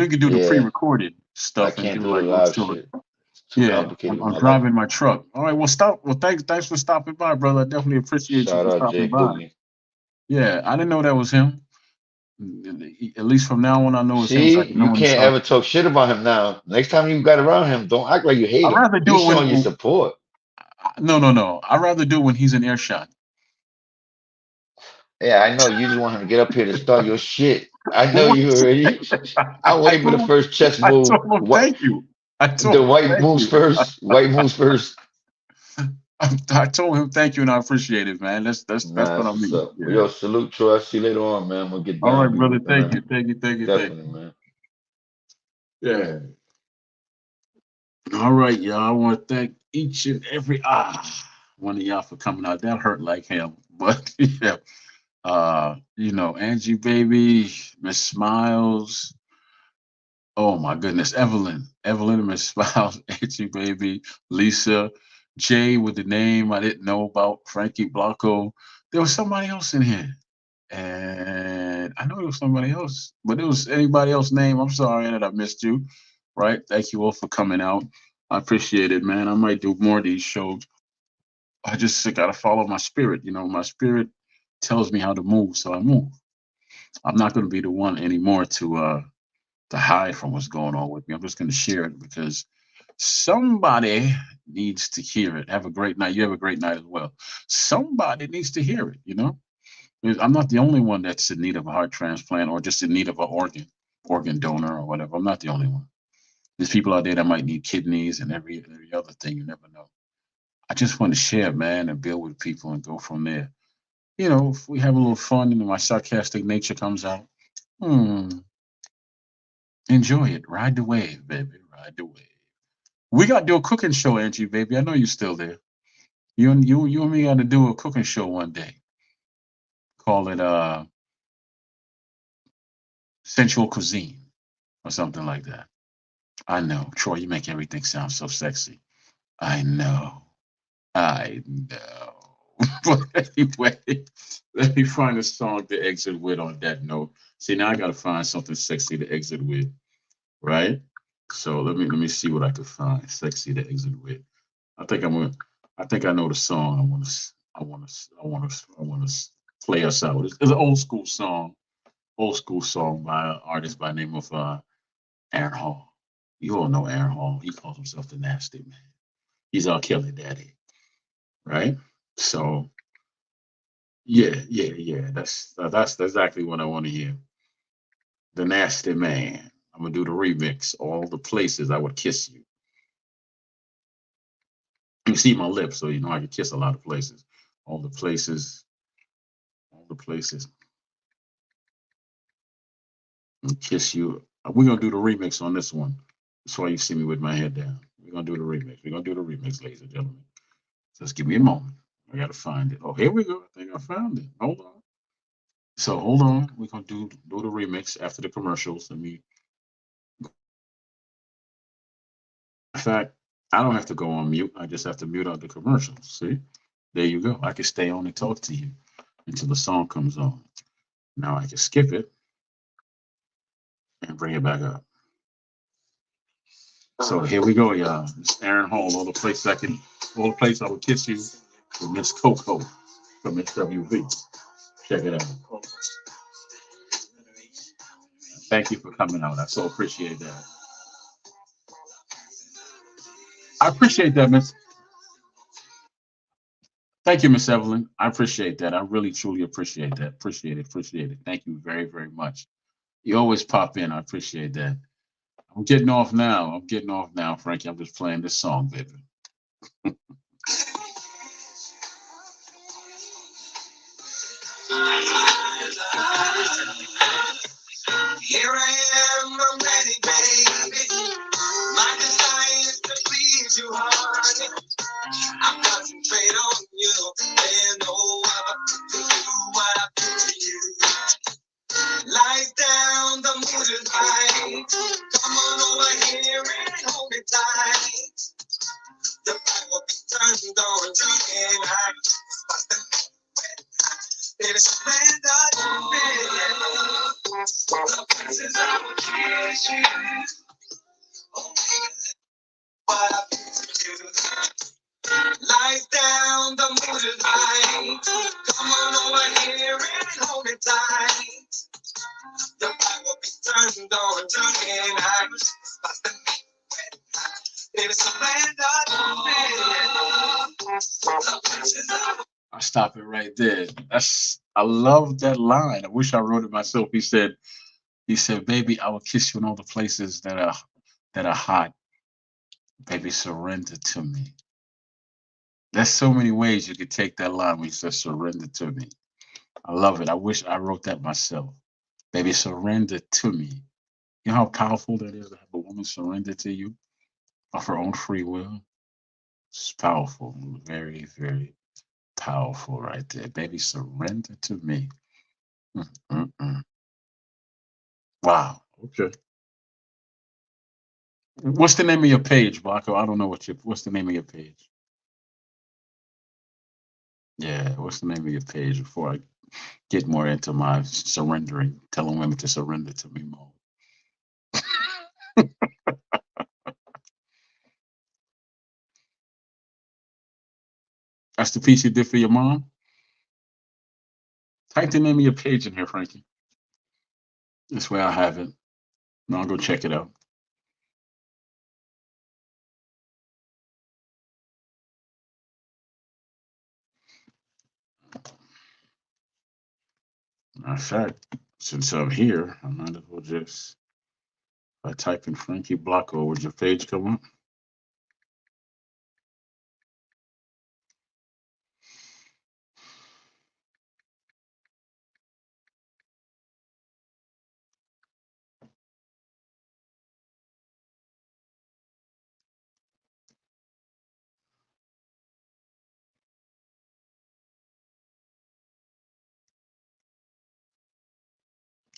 can do the yeah, pre-recorded I stuff and can't do do the like little live short. shit. It's too Yeah, complicated, I'm man. Like driving my truck. All right, well, stop. Well, thanks for stopping by, brother. I definitely appreciate you shout for out stopping Jay by. Boogie. Yeah, I didn't know that was him. At least from now on, I know it's him, so I See, can know you when to can't start. ever talk shit about him now. Next time you got around him, don't act like you hate I'd him. rather do He's it showing you when support. no, no, no. I'd rather do it when he's in earshot. Yeah, I know. You just want him to get up here to start your shit. I know What? you already. I'm I waiting for the told him, first chess I move. told him What thank you. I the told him white thank moves you. first? White moves first. I told him thank you and I appreciate it, man. That's Nah, what that's I what's mean. up. Well, Yeah. yo, salute, Troy. I'll see you later on, man. We'll get All down, right, be brother. whooping Thank her. you. Thank you. Thank you. Thank you. Definitely, man. Yeah. All right, y'all. I want to thank each and every one of y'all for coming out. That hurt like hell. But yeah. Angie baby, Miss Smiles. Oh my goodness, Evelyn and Miss Smiles, Angie baby, Lisa, Jay with the name I didn't know about, Frankie Blanco. There was somebody else in here. And I know there was somebody else, but it was anybody else's name. I'm sorry that I missed you. Right. Thank you all for coming out. I appreciate it, man. I might do more of these shows. I just gotta follow my spirit. My spirit tells me how to move, so I move. I'm not gonna be the one anymore to hide from what's going on with me. I'm just gonna share it because somebody needs to hear it. Have a great night. You have a great night as well. Somebody needs to hear it. I'm not the only one that's in need of a heart transplant or just in need of an organ donor or whatever. I'm not the only one. There's people out there that might need kidneys and every other thing. You never know. I just want to share, man, and build with people and go from there. If we have a little fun and my sarcastic nature comes out, hmm, enjoy it. Ride the wave, baby. Ride the wave. We got to do a cooking show, Angie, baby. I know you're still there. You and me got to do a cooking show one day. Call it sensual cuisine or something like that. I know, Troy. You make everything sound so sexy. I know. I know. But anyway, let me find a song to exit with on that note. See, now I got to find something sexy to exit with, right? So let me see what I could find sexy to exit with. I think I'm gonna. I think I know the song. I want to play us out. It's an old school song by an artist by the name of Aaron Hall. You all know Aaron Hall. He calls himself the Nasty Man. He's our Kelly Daddy, right? So yeah. That's exactly what I want to hear. The Nasty Man. I'm gonna do the remix. All the places I would kiss you. You see my lips, so you know I can kiss a lot of places. All the places, all the places, and kiss you. We're gonna do the remix on this one. That's why you see me with my head down. We're gonna do the remix. We're gonna do the remix, ladies and gentlemen. Just give me a moment. I gotta find it. Oh, here we go. I think I found it. Hold on. So hold on. We're gonna do the remix after the commercials. In fact, I don't have to go on mute. I just have to mute out the commercials. See? There you go. I can stay on and talk to you until the song comes on. Now I can skip it and bring it back up. So here we go, y'all. It's Aaron Hall, all the place I would kiss you with Miss Coco from SWV. Check it out. Thank you for coming out. I so appreciate that. I appreciate that, Miss. Thank you, Miss Evelyn. I appreciate that. I really, truly appreciate that. Appreciate it. Appreciate it. Thank you very, very much. You always pop in. I appreciate that. I'm getting off now. Frankie. I'm just playing this song, baby. Here I am, I'm ready, baby. My desire is to please you, honey. I concentrate on you. There's no other to do what I do to you. Lies down. The light will be turned on tonight. It is surrender to me. The places I will kiss you. Oh, what I feel to you. Lights down, the mood is light. Come on over here and hold it tight. The light will be turned on tonight. It is surrender to me. The places I will. I stop it right there. I love that line. I wish I wrote it myself. He said, baby, I will kiss you in all the places that are hot. Baby, surrender to me. There's so many ways you could take that line when you say surrender to me. I love it. I wish I wrote that myself. Baby, surrender to me. You know how powerful that is to have a woman surrender to you of her own free will? It's powerful. Very, very powerful right there. Baby, surrender to me. Mm-mm-mm. Wow. Okay. What's the name of your page, Blanco? I don't know what's the name of your page? Yeah, what's the name of your page before I get more into my surrendering, telling women to surrender to me more? That's the piece you did for your mom? Type the name of your page in here, Frankie. This way I have it. And I'll go check it out. Matter of fact, since I'm here, I might as well just, if I type in Frankie Blanco, would your page come up?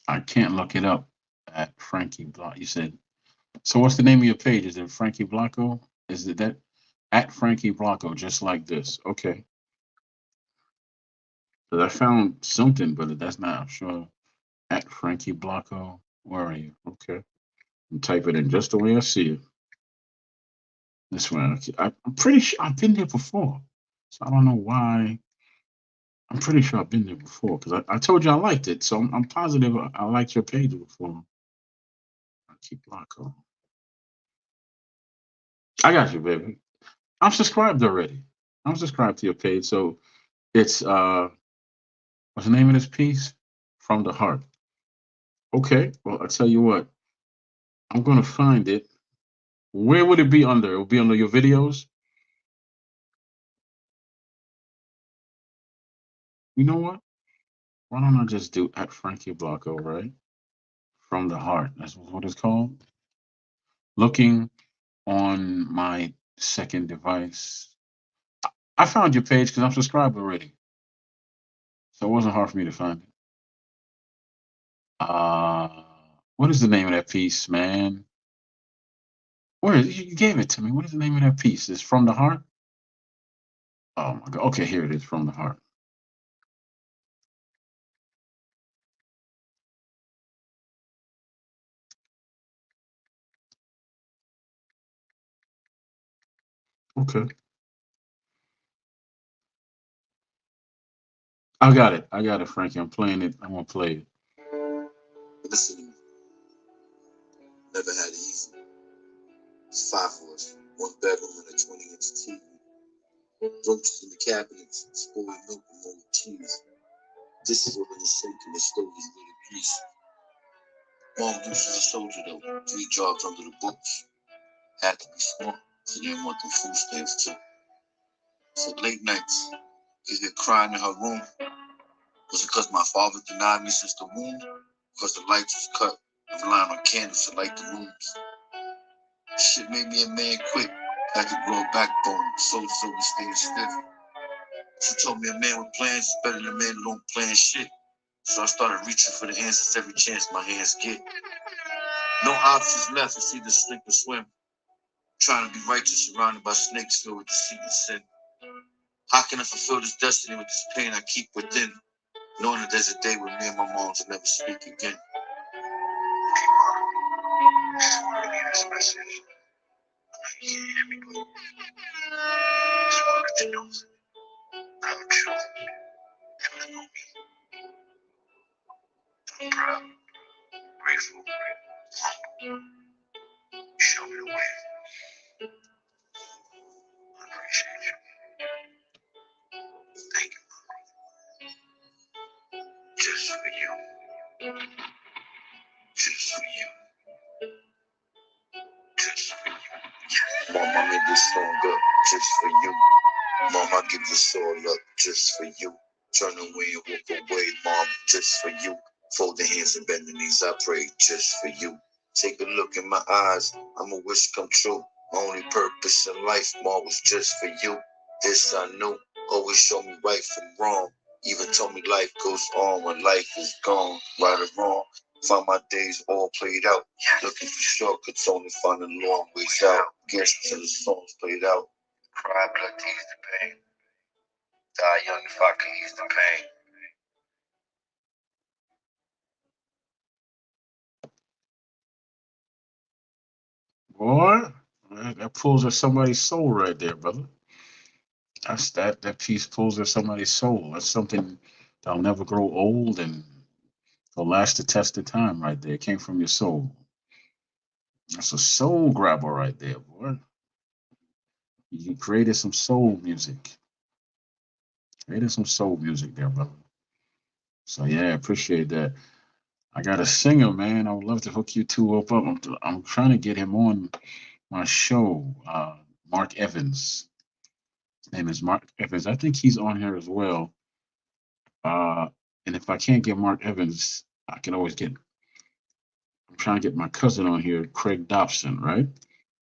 I can't look it up at Frankie Blanco. You said, so what's the name of your page? Is it Frankie Blanco? Is it that? At Frankie Blanco, just like this. Okay. Because I found something, but that's not, I'm sure. At Frankie Blanco. Where are you? Okay. And type it in just the way I see it. This one. I'm pretty sure I've been there before. So I don't know why. I'm pretty sure I've been there before because I told you I liked it. So I'm positive I liked your page before. Frankie Blanco. I got you, baby. I'm subscribed already. I'm subscribed to your page. So it's what's the name of this piece? From the Heart. Okay. Well, I'll tell you what. I'm gonna find it. Where would it be under? It will be under your videos. You know what? Why don't I just do at Frankie Blanco, right? From the Heart. That's what it's called. Looking on my second device. I found your page because I'm subscribed already. So it wasn't hard for me to find it. Uh, what is the name of that piece, man? Where is it? You gave it to me. What is the name of that piece? It's From the Heart? Oh my God. Okay, here it is, From the Heart. Okay. I got it, Frankie. I'm playing it. I'm gonna play it. Listen, never had it easy. It's five of us, one bedroom and a 20-inch TV. Roaches in the cabinets, spoiled milk and moldy cheese. Dishes were in the sink and the stove was little grease. Mom Deuce is a soldier though, 3 jobs under the books. Had to be smart, so they didn't want them food stamps too. So late nights, you hear crying in her room. Was it because my father denied me since the womb? Because the lights was cut, and relying on candles to light the rooms. Shit made me a man quick. Had to grow a backbone. Soldiers always staying stiff. She told me a man with plans is better than a man who don't plan shit. So I started reaching for the answers every chance my hands get. No options left. It's either sink or swim. Trying to be righteous, surrounded by snakes filled with deceit and sin. How can I fulfill this destiny with this pain I keep within? Knowing that there's a day when me and my moms will never speak again. This message. You can't hear me, but I just want to let you know that I'm truly feeling on me. I'm proud, grateful. You show me the way. I appreciate you. Thank you. Just for you. Just for you. Just for you. Mom, I made this song up just for you. Mom, I give this all up just for you. Turn away and walk away, Mom, just for you. Fold the hands and bend the knees, I pray just for you. Take a look in my eyes, I'm a wish come true. My only purpose in life, Mom, was just for you. This I knew, always show me right from wrong. Even told me life goes on when life is gone, right or wrong. Find my days all played out. Looking for shortcuts, only finding long ways out. Guess till the songs played out. Cry blood to ease the pain. Die young if I can ease the pain. Boy, that pulls at somebody's soul right there, brother. That piece pulls at somebody's soul. That's something that'll never grow old and will last the test of time right there. It came from your soul. That's a soul grabber right there, boy. You created some soul music. Created some soul music there, brother. So yeah, appreciate that. I got a singer, man. I would love to hook you two up. I'm trying to get him on my show. Mark Evans. His name is Mark Evans. I think he's on here as well. Uh, and if I can't get Mark Evans, I can always get. I'm trying to get my cousin on here, Craig Dobson. Right?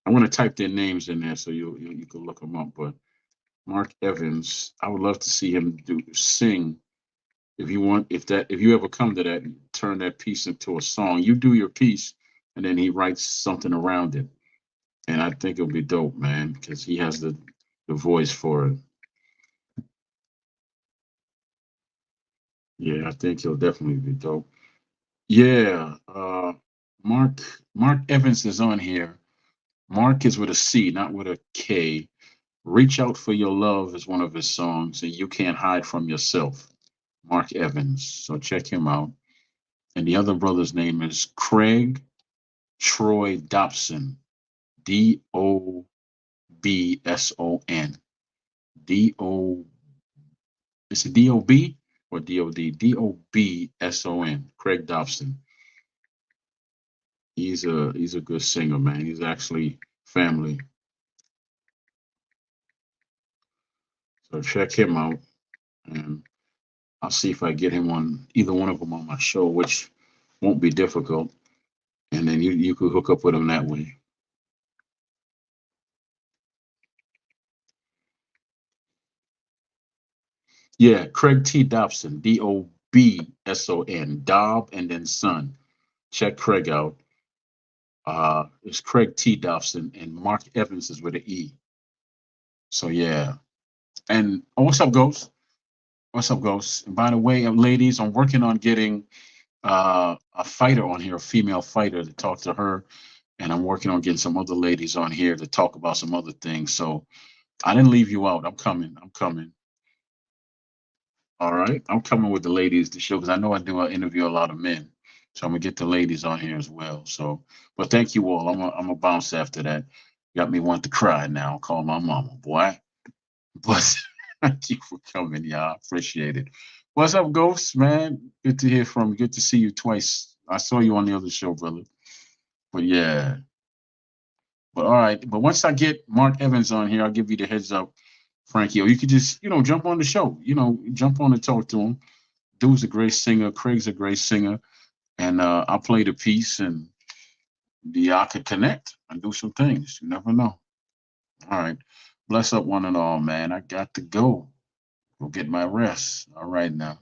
I'm gonna type their names in there so you can look them up. But Mark Evans, I would love to see him sing. If you want, if you ever come to that, turn that piece into a song. You do your piece, and then he writes something around it. And I think it'll be dope, man, because he has the voice for it. Yeah, I think he'll definitely be dope. Yeah, Mark Mark Evans is on here. Mark is with a C, not with a K. Reach Out for Your Love is one of his songs, and You Can't Hide from Yourself. Mark Evans. So check him out. And the other brother's name is Craig Troy Dobson. Dobson. D-O, is it D-O-B or D-O-D? Dobson. Craig Dobson. He's a good singer, man. He's actually family. So check him out, and I'll see if I get him on either one of them on my show, which won't be difficult. And then you could hook up with him that way. Yeah, Craig T. Dobson, Dobson, Dob, and then Son. Check Craig out. It's Craig T. Dobson, and Mark Evans is with an E. So yeah. And what's up, Ghost? What's up, Ghost? And by the way, ladies, I'm working on getting a fighter on here, a female fighter, to talk to her, and I'm working on getting some other ladies on here to talk about some other things. So I didn't leave you out. I'm coming. I'm coming. All right, I'm coming with the ladies to show because I know I interview a lot of men, so I'm gonna get the ladies on here as well. So, but thank you all. I'm a bounce after that. Got me want to cry now. Call my mama, boy. But thank you for coming, y'all. Appreciate it. What's up, Ghost, man? Good to hear from you. Good to see you twice. I saw you on the other show, brother. But yeah. But all right. But once I get Mark Evans on here, I'll give you the heads up, Frankie. Or you could just, jump on the show. Jump on and talk to him. Dude's a great singer. Craig's a great singer. And I'll play the piece and y'all could connect and do some things. You never know. All right. Bless up one and all, man. I got to go. Go get my rest. All right now.